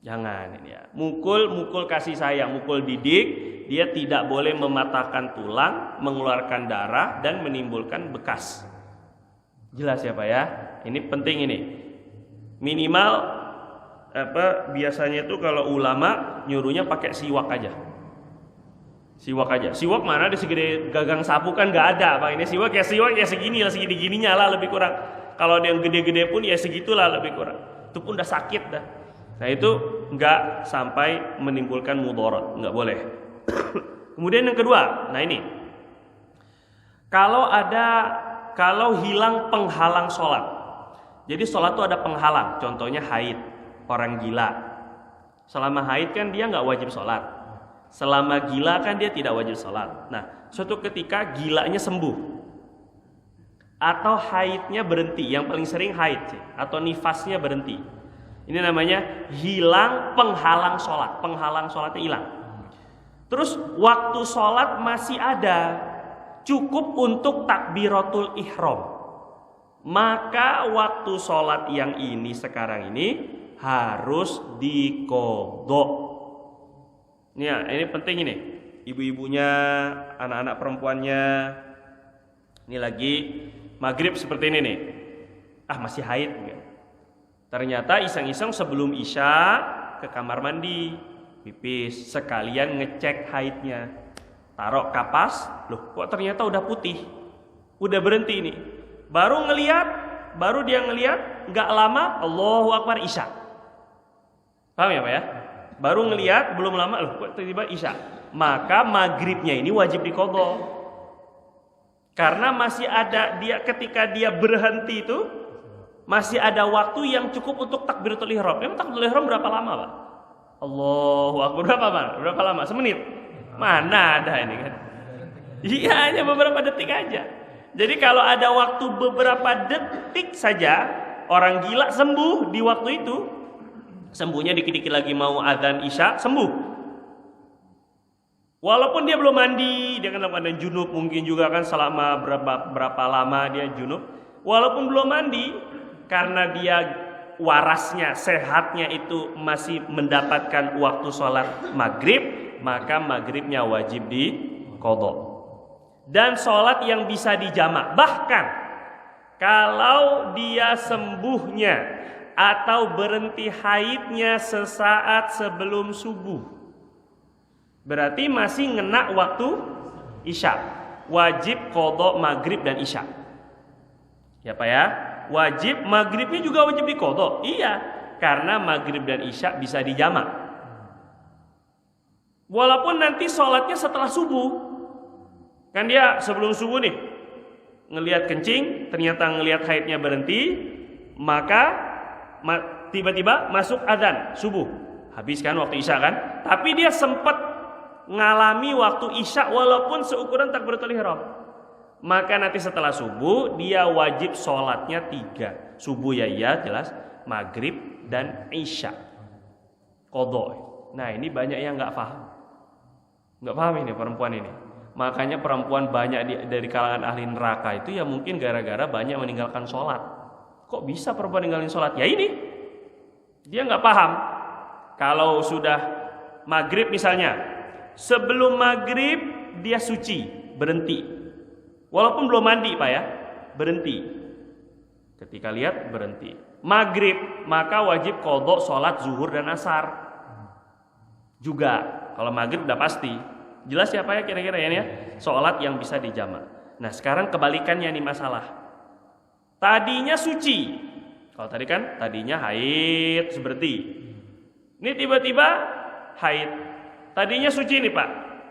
Jangan ini ya. Mukul kasih sayang, mukul didik, dia tidak boleh mematahkan tulang, mengeluarkan darah, dan menimbulkan bekas. Jelas ya Pak ya? Ini penting ini. Minimal biasanya itu kalau ulama nyuruhnya pakai siwak aja. Siwak aja. Siwak mana ada segede gagang sapu kan nggak ada Pak. Ini siwak ya segini lah, segini-gininya lah lebih kurang. Kalau ada yang gede-gede pun ya segitulah lebih kurang. Itu pun udah sakit dah. Nah itu nggak sampai menimbulkan mudarat, nggak boleh. Kemudian yang kedua, nah ini. Kalau hilang penghalang sholat. Jadi sholat itu ada penghalang. Contohnya haid, orang gila. Selama haid kan dia nggak wajib sholat. Selama gila kan dia tidak wajib sholat. Nah, suatu ketika gilanya sembuh atau haidnya berhenti, yang paling sering haid sih, atau nifasnya berhenti. Ini namanya hilang penghalang sholat. Penghalang sholatnya hilang. Terus waktu sholat masih ada, cukup untuk takbiratul ihram. Maka waktu sholat yang ini sekarang ini harus diqadha. Ini penting ini. Ibu-ibunya, anak-anak perempuannya. Ini lagi maghrib seperti ini nih. Masih haid enggak? Ternyata iseng-iseng sebelum isya ke kamar mandi, pipis, sekalian ngecek haidnya. Taruh kapas, loh kok ternyata udah putih. Udah berhenti ini. Baru dia ngelihat, enggak lama Allahu Akbar isya. Paham ya Pak ya? Baru ngelihat, belum lama loh kok tiba-tiba isya. Maka maghribnya ini wajib diqadha. Karena masih ada ketika dia berhenti itu masih ada waktu yang cukup untuk takbiratul ihram. Memang takbiratul ihram berapa lama, Pak? Allahu Akbar berapa lama? Semenit? Mana ada ini kan? Iya, hanya beberapa detik aja. Jadi kalau ada waktu beberapa detik saja, orang gila sembuh di waktu itu. Sembuhnya dikit-dikit lagi mau adzan isya, sembuh. Walaupun dia belum mandi, dia kan dalam keadaan junub, mungkin juga kan selama berapa lama dia junub. Walaupun belum mandi, karena dia warasnya, sehatnya itu masih mendapatkan waktu sholat maghrib, maka maghribnya wajib diqadha. Dan sholat yang bisa dijamak. Bahkan kalau dia sembuhnya atau berhenti haidnya sesaat sebelum subuh, berarti masih ngena waktu isya. Wajib qadha maghrib dan isya. Ya Pak ya? Wajib maghribnya juga wajib diqadha. Iya, karena maghrib dan isya bisa dijamak. Walaupun nanti sholatnya setelah subuh. Kan dia sebelum subuh nih ngelihat kencing, ternyata ngelihat haidnya berhenti, maka tiba-tiba masuk adzan subuh. Habiskan waktu isya kan? Tapi dia sempat ngalami waktu isya walaupun seukuran takbiratul ihram. Maka nanti setelah subuh dia wajib sholatnya 3. Subuh ya iya jelas, maghrib dan isya. Qadha. Nah ini banyak yang nggak paham. Nggak paham ini perempuan ini. Makanya perempuan banyak dari kalangan ahli neraka itu ya mungkin gara-gara banyak meninggalkan sholat. Kok bisa perempuan ninggalin sholat? Ya ini, dia nggak paham. Kalau sudah maghrib misalnya, sebelum maghrib dia suci, berhenti. Walaupun belum mandi Pak ya, berhenti. Ketika lihat berhenti. Maghrib, maka wajib qadha sholat zuhur dan asar. Juga, kalau maghrib udah pasti. Jelas ya Pak ya kira-kira ya, sholat yang bisa dijamak. Nah sekarang kebalikannya nih masalah. Tadinya suci. Kalau tadi kan tadinya haid seperti. Ini tiba-tiba haid. Tadinya suci nih Pak.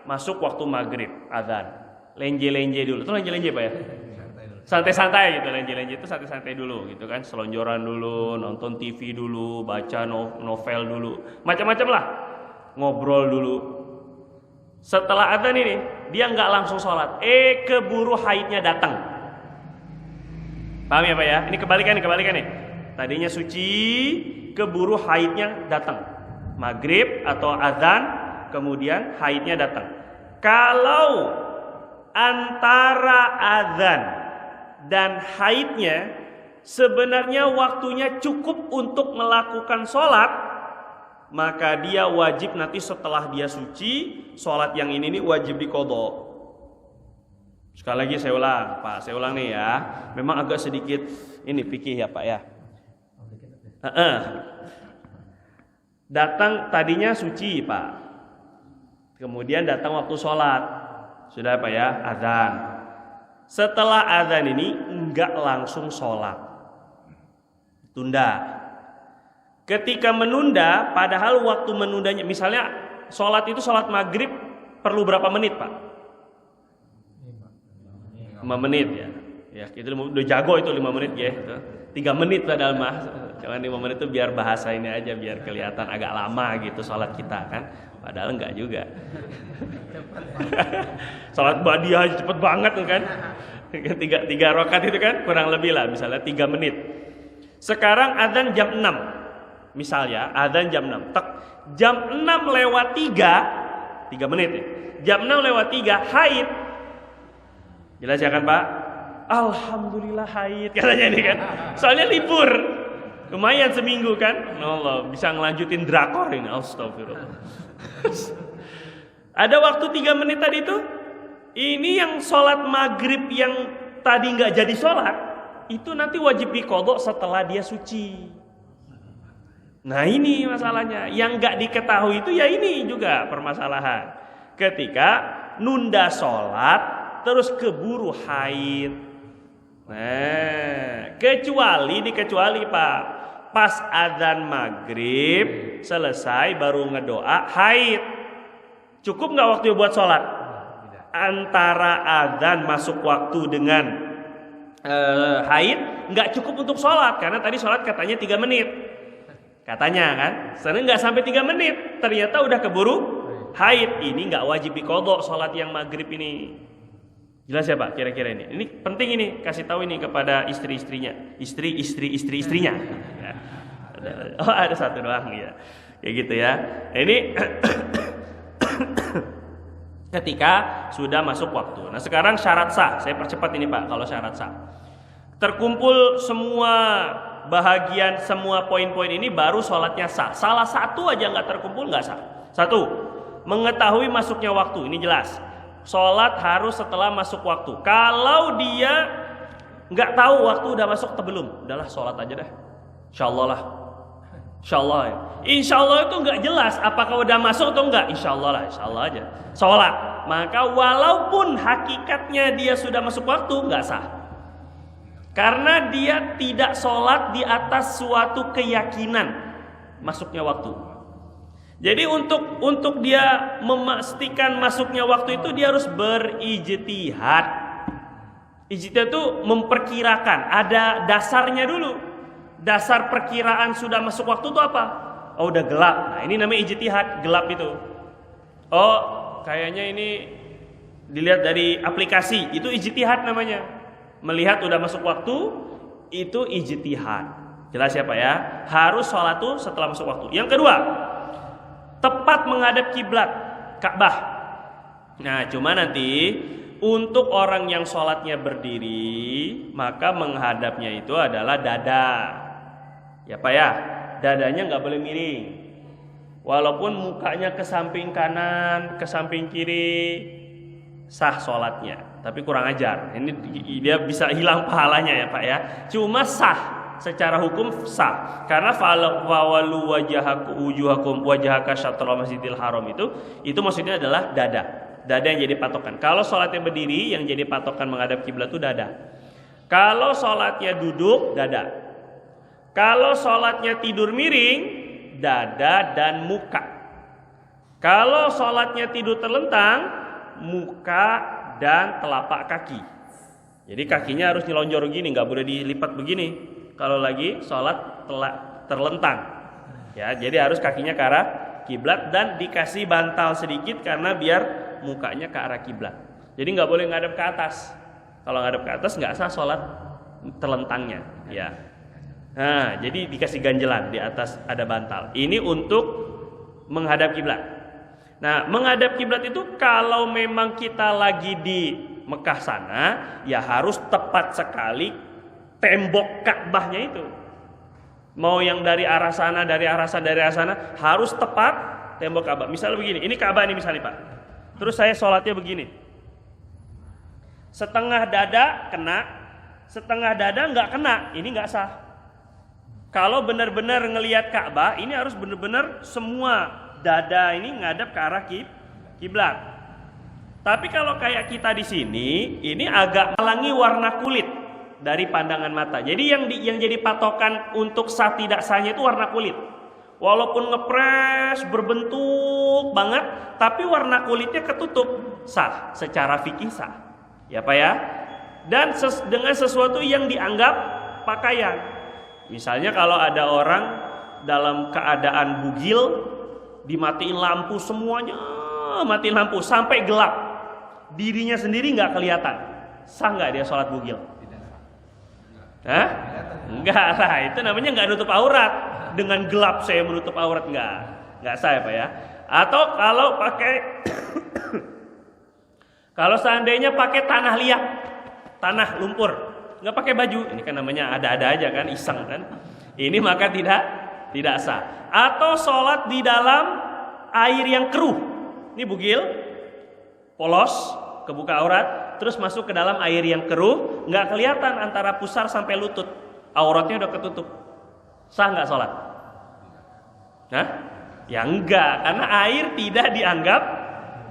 Masuk waktu maghrib, adzan. Lenje-lenje dulu. Itu lenje-lenje Pak ya? Santai-santai gitu, lenje-lenje itu santai-santai dulu gitu kan. Selonjoran dulu, nonton TV dulu, baca novel dulu. Macam-macam lah. Ngobrol dulu. Setelah adzan ini, dia nggak langsung sholat. Keburu haidnya datang. Paham ya Pak ya? Ini kebalikan nih. Tadinya suci, keburu haidnya datang. Maghrib atau adzan, kemudian haidnya datang. Kalau antara adzan dan haidnya sebenarnya waktunya cukup untuk melakukan sholat, maka dia wajib nanti setelah dia suci, sholat yang ini nih wajib diqadha. Sekali lagi saya ulang, Pak, saya ulang nih ya. Memang agak sedikit ini fikih ya, Pak ya. Datang tadinya suci, Pak. Kemudian datang waktu sholat, sudah Pak ya, azan. Setelah azan ini enggak langsung sholat, tunda. Ketika menunda, padahal waktu menundanya, misalnya sholat itu sholat maghrib perlu berapa menit, Pak? 5 menit ya. Ya, itu udah jago itu 5 menit ya. 3 menit padahal mah. Cuman 5 menit itu biar bahasa ini aja, biar kelihatan agak lama gitu sholat kita kan. Padahal enggak juga. Sholat badiah aja cepet banget tuh kan. 3 rakaat itu kan kurang lebih lah, misalnya 3 menit. Sekarang adzan jam 6. Misalnya adzan jam 6. Tek, jam 6 lewat 3 menit ya. Jam 6 lewat 3 haid. Jelas ya kan Pak? Alhamdulillah haid katanya ini kan. Soalnya libur. Lumayan seminggu kan. Allah bisa ngelanjutin drakor ini. Astagfirullah. Ada waktu 3 menit tadi itu. Ini yang sholat maghrib yang tadi nggak jadi sholat, itu nanti wajib diqadha setelah dia suci. Nah ini masalahnya. Yang nggak diketahui itu ya ini juga permasalahan. Ketika nunda sholat terus keburu haid. Nah, kecuali Pak, pas adzan maghrib selesai baru ngedoa haid. Cukup nggak waktu buat sholat? Antara adzan masuk waktu dengan haid nggak cukup untuk sholat, karena tadi sholat katanya 3 menit. Katanya kan, sekarang nggak sampai 3 menit, ternyata udah keburu haid. Ini nggak wajib diqadha sholat yang maghrib ini. Jelas ya Pak kira-kira ini? Ini penting ini, kasih tahu ini kepada istri-istrinya. Istri-istrinya. Ya. Oh ada satu doang ya. Kayak gitu ya. Ini ketika sudah masuk waktu. Nah sekarang syarat sah. Saya percepat ini Pak kalau syarat sah. Terkumpul semua bahagian, semua poin-poin ini baru sholatnya sah. Salah satu aja nggak terkumpul nggak sah. Satu, mengetahui masuknya waktu. Ini jelas. Sholat harus setelah masuk waktu. Kalau dia nggak tahu waktu udah masuk atau belum, udahlah sholat aja deh. Insyaallah lah. Insyaallah ya. Insyaallah itu nggak jelas apakah udah masuk atau enggak. Insyaallah lah, insyaallah aja. Sholat. Maka walaupun hakikatnya dia sudah masuk waktu, nggak sah. Karena dia tidak sholat di atas suatu keyakinan masuknya waktu. Jadi untuk dia memastikan masuknya waktu itu dia harus berijtihad. Ijtihad itu memperkirakan, ada dasarnya dulu. Dasar perkiraan sudah masuk waktu itu apa? Oh udah gelap. Nah ini namanya ijtihad, gelap itu. Oh kayaknya ini dilihat dari aplikasi, itu ijtihad namanya. Melihat udah masuk waktu, itu ijtihad. Jelas ya Pak ya? Harus sholat tuh setelah masuk waktu. Yang kedua, tepat menghadap kiblat Ka'bah. Nah, cuma nanti untuk orang yang sholatnya berdiri, maka menghadapnya itu adalah dada. Ya Pak ya, dadanya nggak boleh miring. Walaupun mukanya ke samping kanan, ke samping kiri, sah sholatnya. Tapi kurang ajar. Ini dia bisa hilang pahalanya ya Pak ya. Cuma sah. Secara hukum sah, karena fawalu wujuhakum wajhaka syatrul masjidil haram itu maksudnya adalah dada yang jadi patokan. Kalau sholatnya berdiri yang jadi patokan menghadap kiblat itu dada. Kalau sholatnya duduk dada. Kalau sholatnya tidur miring dada dan muka. Kalau sholatnya tidur terlentang muka dan telapak kaki. Jadi kakinya harus nyelonjor begini, nggak boleh dilipat begini. Kalau lagi sholat terlentang, ya jadi harus kakinya ke arah kiblat dan dikasih bantal sedikit karena biar mukanya ke arah kiblat. Jadi nggak boleh ngadep ke atas. Kalau ngadep ke atas nggak sah sholat terlentangnya, ya. Nah jadi dikasih ganjelan di atas ada bantal. Ini untuk menghadap kiblat. Nah menghadap kiblat itu kalau memang kita lagi di Mekah sana, ya harus tepat sekali tembok Ka'bahnya itu. Mau yang dari arah sana, dari arah sana harus tepat tembok Ka'bah. Misalnya begini, ini Ka'bah nih misalnya Pak. Terus saya sholatnya begini. Setengah dada kena, setengah dada nggak kena, ini nggak sah. Kalau benar-benar ngelihat Ka'bah, ini harus benar-benar semua dada ini ngadap ke arah kiblat. Tapi kalau kayak kita di sini, ini agak halangi warna kulit dari pandangan mata. Jadi yang jadi patokan untuk sah tidak sahnya itu warna kulit. Walaupun ngepres berbentuk banget, tapi warna kulitnya ketutup, sah secara fikih sah. Ya Pak ya. Dan dengan sesuatu yang dianggap pakaian. Misalnya kalau ada orang dalam keadaan bugil, dimatiin lampu semuanya, matiin lampu sampai gelap, dirinya sendiri nggak kelihatan, sah nggak dia sholat bugil? Hah? Enggak lah, itu namanya nggak nutup aurat. Dengan gelap saya menutup aurat, nggak sah ya Pak ya. Atau kalau pakai kalau seandainya pakai tanah liat, tanah lumpur, nggak pakai baju, ini kan namanya ada-ada aja kan, iseng kan, ini maka tidak sah. Atau sholat di dalam air yang keruh, ini bugil, polos, kebuka aurat, terus masuk ke dalam air yang keruh, nggak kelihatan antara pusar sampai lutut, auratnya udah ketutup, sah nggak sholat? Nah, ya enggak, karena air tidak dianggap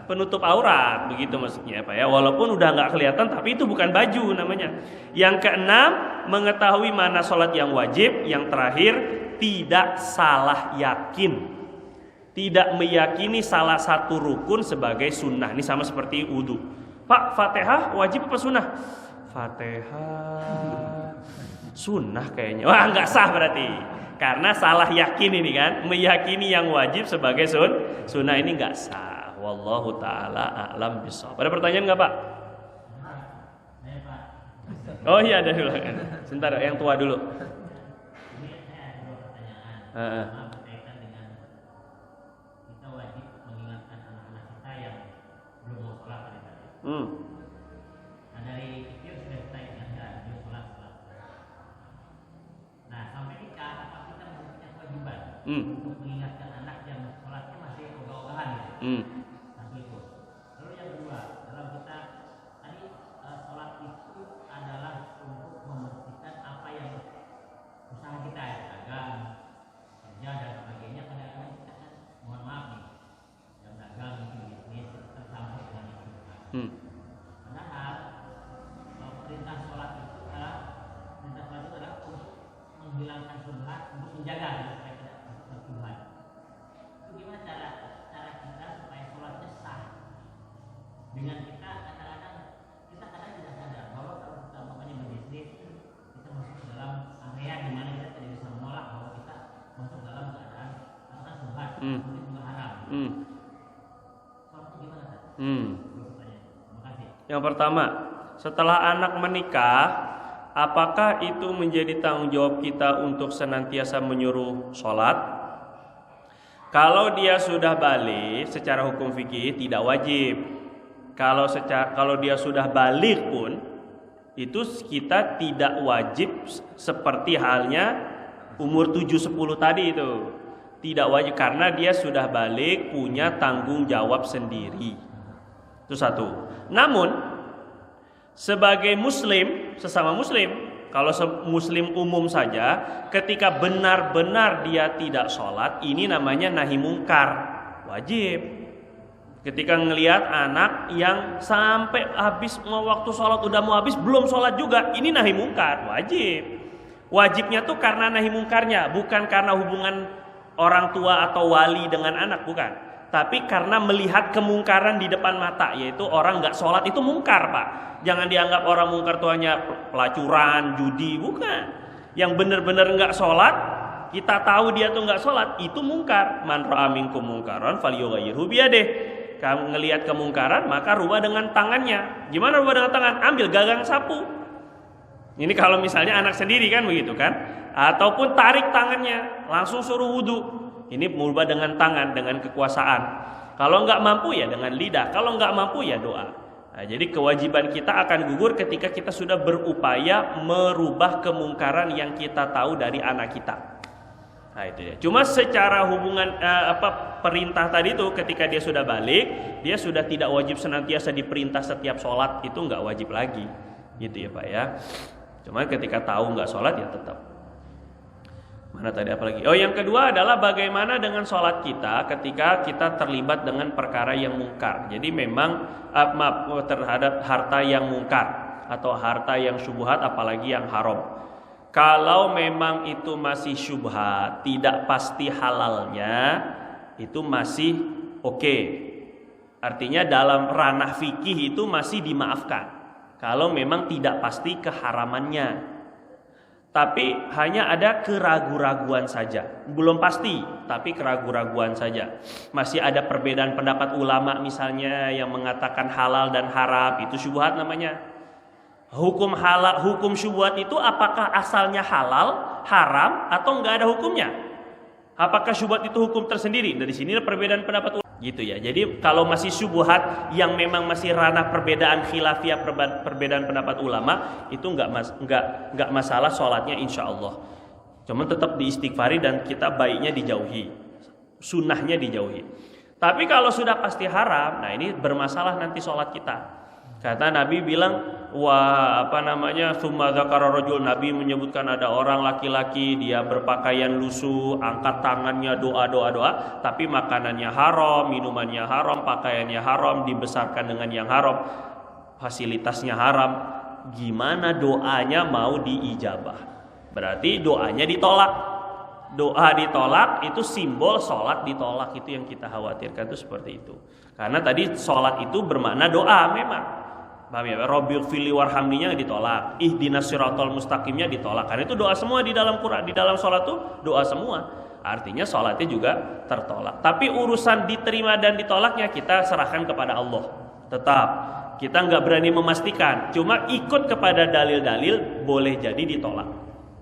penutup aurat, begitu maksudnya Pak ya. Walaupun udah nggak kelihatan, tapi itu bukan baju namanya. Yang keenam, mengetahui mana sholat yang wajib. Yang terakhir, tidak salah yakin, tidak meyakini salah satu rukun sebagai sunnah. Ini sama seperti wudu. Pak, Fatihah wajib apa sunnah? Fatihah sunnah kayaknya. Wah, nggak sah berarti. Karena salah yakin ini kan, meyakini yang wajib sebagai sunnah ini nggak sah. Wallahu taala a'lam bishawab. Ada pertanyaan nggak Pak? Oh iya ada dulu kan. Sebentar, yang tua dulu.
Berkaitan dengan kita wajib mengingatkan anak-anak kita yang belum mau sholat tadi. Nah dari itu sudah kita ingatkan belum sholat. Nah sampai nikah apa kita mempunyai kewajiban untuk mengingatkan anak yang sholatnya masih ogah-ogahan gitu. Satu itu. Lalu yang kedua, dalam kita tadi sholat itu adalah untuk membersihkan apa yang usaha kita ya, dagang, kerja dan sebagainya. Kadang-kadang kita kan mohon maaf nih, yang dagang mungkin bisnis tercampur dengan itu. Padahal perintah sholat itu adalah untuk menghilangkan subhat, untuk menjaga supaya tidak tertuhan. Itu gimana cara kita supaya sholatnya sah? Dengan kita kadang-kadang tidak sadar bahwa kalau kita umpamanya berbisnis, kita masuk ke dalam area di mana kita tidak bisa menolak bahwa kita masuk dalam keadaan karena subhat, mungkin juga haram. Sholatnya gimana Pak? Terima kasih.
Yang pertama, setelah anak menikah, apakah itu menjadi tanggung jawab kita untuk senantiasa menyuruh sholat? Kalau dia sudah balik, secara hukum fikih tidak wajib. Kalau dia sudah balik pun, itu kita tidak wajib seperti halnya umur 7-10 tadi itu. Tidak wajib karena dia sudah balik, punya tanggung jawab sendiri. Itu satu. Namun sebagai muslim, sesama muslim, kalau muslim umum saja, ketika benar-benar dia tidak sholat, ini namanya nahi mungkar, wajib. Ketika ngelihat anak yang sampai habis waktu sholat udah mau habis belum sholat juga, ini nahi mungkar, wajib. Wajibnya tuh karena nahi mungkarnya, bukan karena hubungan orang tua atau wali dengan anak, bukan. Tapi karena melihat kemungkaran di depan mata, yaitu orang nggak sholat itu mungkar Pak. Jangan dianggap orang mungkar tuanya pelacuran, judi, bukan. Yang benar-benar nggak sholat, kita tahu dia tuh nggak sholat, itu mungkar. Man ra'a minkum mungkaran falyughayyirhu biyadih. Kamu ngelihat kemungkaran, maka rubah dengan tangannya. Gimana rubah dengan tangan? Ambil gagang sapu. Ini kalau misalnya anak sendiri kan begitu kan? Ataupun tarik tangannya, langsung suruh wudu. Ini merubah dengan tangan, dengan kekuasaan. Kalau nggak mampu ya dengan lidah. Kalau nggak mampu ya doa. Nah, jadi kewajiban kita akan gugur ketika kita sudah berupaya merubah kemungkaran yang kita tahu dari anak kita. Nah itu ya. Cuma secara hubungan perintah tadi itu ketika dia sudah balik, dia sudah tidak wajib senantiasa diperintah setiap sholat, itu nggak wajib lagi, gitu ya Pak ya. Cuma ketika tahu nggak sholat ya tetap. Mana tadi apa lagi? Oh yang kedua adalah bagaimana dengan sholat kita ketika kita terlibat dengan perkara yang mungkar. Jadi memang terhadap harta yang mungkar atau harta yang syubhat apalagi yang haram. Kalau memang itu masih syubhat, tidak pasti halalnya, itu masih oke. Artinya dalam ranah fikih itu masih dimaafkan. Kalau memang tidak pasti keharamannya. Tapi hanya ada keraguan-raguan saja. Belum pasti, tapi keraguan-raguan saja. Masih ada perbedaan pendapat ulama misalnya yang mengatakan halal dan haram, itu syubhat namanya. Hukum halal, hukum syubhat itu apakah asalnya halal, haram atau enggak ada hukumnya? Apakah syubhat itu hukum tersendiri? Dari sini perbedaan pendapat gitu ya. Jadi kalau masih syubhat yang memang masih ranah perbedaan khilafiyah, perbedaan pendapat ulama, itu enggak masalah sholatnya insya Allah. Cuma tetap diistighfari dan kita baiknya dijauhi, sunnahnya dijauhi. Tapi kalau sudah pasti haram, nah ini bermasalah nanti sholat kita. Kata Nabi bilang, summa dzakara rajul, Nabi menyebutkan ada orang laki-laki dia berpakaian lusuh, angkat tangannya doa, tapi makanannya haram, minumannya haram, pakaiannya haram, dibesarkan dengan yang haram, fasilitasnya haram. Gimana doanya mau diijabah? Berarti doanya ditolak. Doa ditolak itu simbol sholat ditolak, itu yang kita khawatirkan itu seperti itu. Karena tadi sholat itu bermakna doa memang. Paham ya? Rabbighfirli warhamninya ditolak, ihdinas siratal mustaqimnya ditolak. Karena itu doa semua di dalam Quran, di dalam sholat itu doa semua. Artinya sholatnya juga tertolak. Tapi urusan diterima dan ditolaknya kita serahkan kepada Allah. Tetap kita nggak berani memastikan. Cuma ikut kepada dalil-dalil boleh jadi ditolak.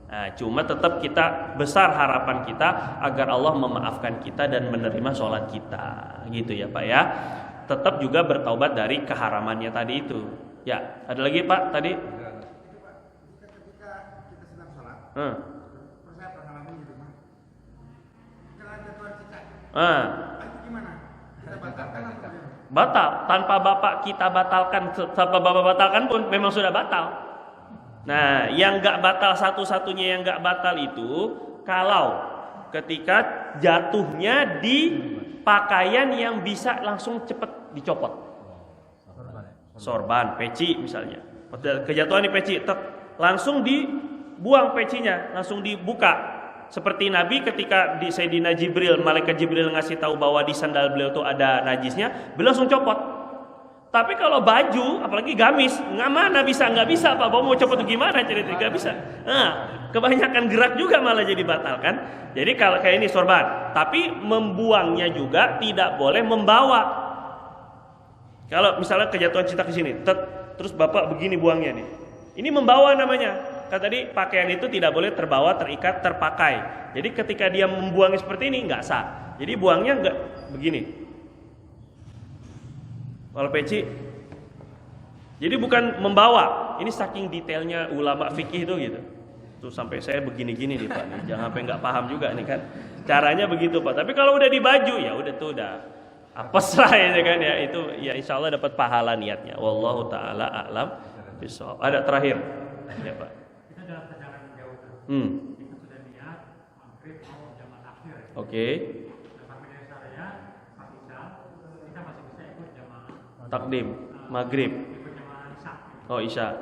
Nah, cuma tetap kita besar harapan kita agar Allah memaafkan kita dan menerima sholat kita, gitu ya Pak ya. Tetap juga bertaubat dari keharamannya tadi itu. Ya, ada lagi Pak tadi?
Itu Pak, ketika kita sedang sholat, saya pernah ngalamin di rumah. Kalau ada tuan cicak, itu gimana? Kita batalkan atau bagaimana?
Batal, tanpa bapak kita batalkan, tanpa bapak batalkan pun memang sudah batal. Nah, yang nggak batal satu-satunya yang nggak batal itu kalau ketika jatuhnya di pakaian yang bisa langsung cepat dicopot, sorban, peci misalnya, kejatuhan di peci, langsung dibuang pecinya, langsung dibuka. Seperti Nabi ketika di Sayyidina Jibril, malaikat Jibril ngasih tahu bahwa di sandal beliau itu ada najisnya, beliau langsung copot. Tapi kalau baju, apalagi gamis, nggak bisa Pak, mau copot gimana cerita, nggak bisa. Nah, kebanyakan gerak juga malah jadi batal kan. Jadi kalau kayak ini sorban, tapi membuangnya juga tidak boleh membawa. Kalau misalnya kejatuhan cinta ke sini, terus bapak begini buangnya nih, ini membawa namanya. Kan tadi pakaian itu tidak boleh terbawa, terikat, terpakai. Jadi ketika dia membuangnya seperti ini nggak sah. Jadi buangnya nggak begini. Kalau peci, jadi bukan membawa. Ini saking detailnya ulama fikih itu gitu. Tuh sampai saya begini-gini nih Pak. Nih. Jangan sampai nggak paham juga nih kan. Caranya begitu Pak. Tapi kalau udah di baju ya udah tuh udah apes lah ya kan ya. Itu ya insya Allah dapat pahala niatnya. Wallahu taala a'lam bishawab. Ada terakhir ya Pak.
Kita dalam perjalanan jauh itu sudah niat maghrib mau jamaah akhir.
Oke. Takdim, maghrib. Oh isya.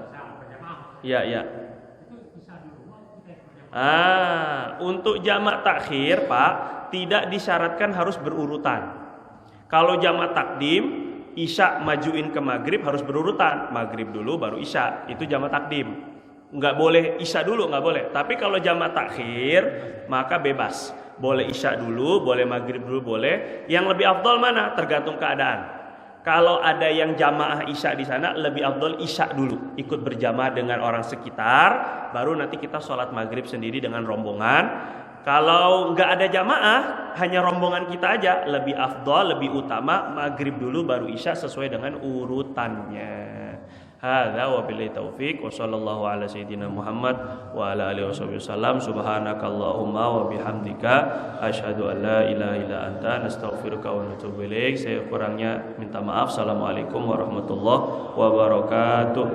Iya. Untuk jamak takhir Pak tidak disyaratkan harus berurutan. Kalau jamak takdim, isya majuin ke maghrib harus berurutan. Maghrib dulu baru isya, itu jamak takdim. Nggak boleh isya dulu, nggak boleh. Tapi kalau jamak takhir maka bebas. Boleh isya dulu, boleh maghrib dulu, boleh. Yang lebih afdal mana? Tergantung keadaan. Kalau ada yang jamaah isya di sana, lebih afdal isya dulu, ikut berjamaah dengan orang sekitar, baru nanti kita sholat maghrib sendiri dengan rombongan. Kalau nggak ada jamaah, hanya rombongan kita aja, lebih afdal, lebih utama maghrib dulu baru isya sesuai dengan urutannya. Hadza wa billahi taufik wa sallallahu ala sayyidina Muhammad wa ala alihi wasallam. Subhanakallahumma wa bihamdika asyhadu an la ilaha illa anta nastaghfiruka wa natubu ilaik. Saya kurangnya minta maaf. Assalamualaikum warahmatullahi wabarakatuh.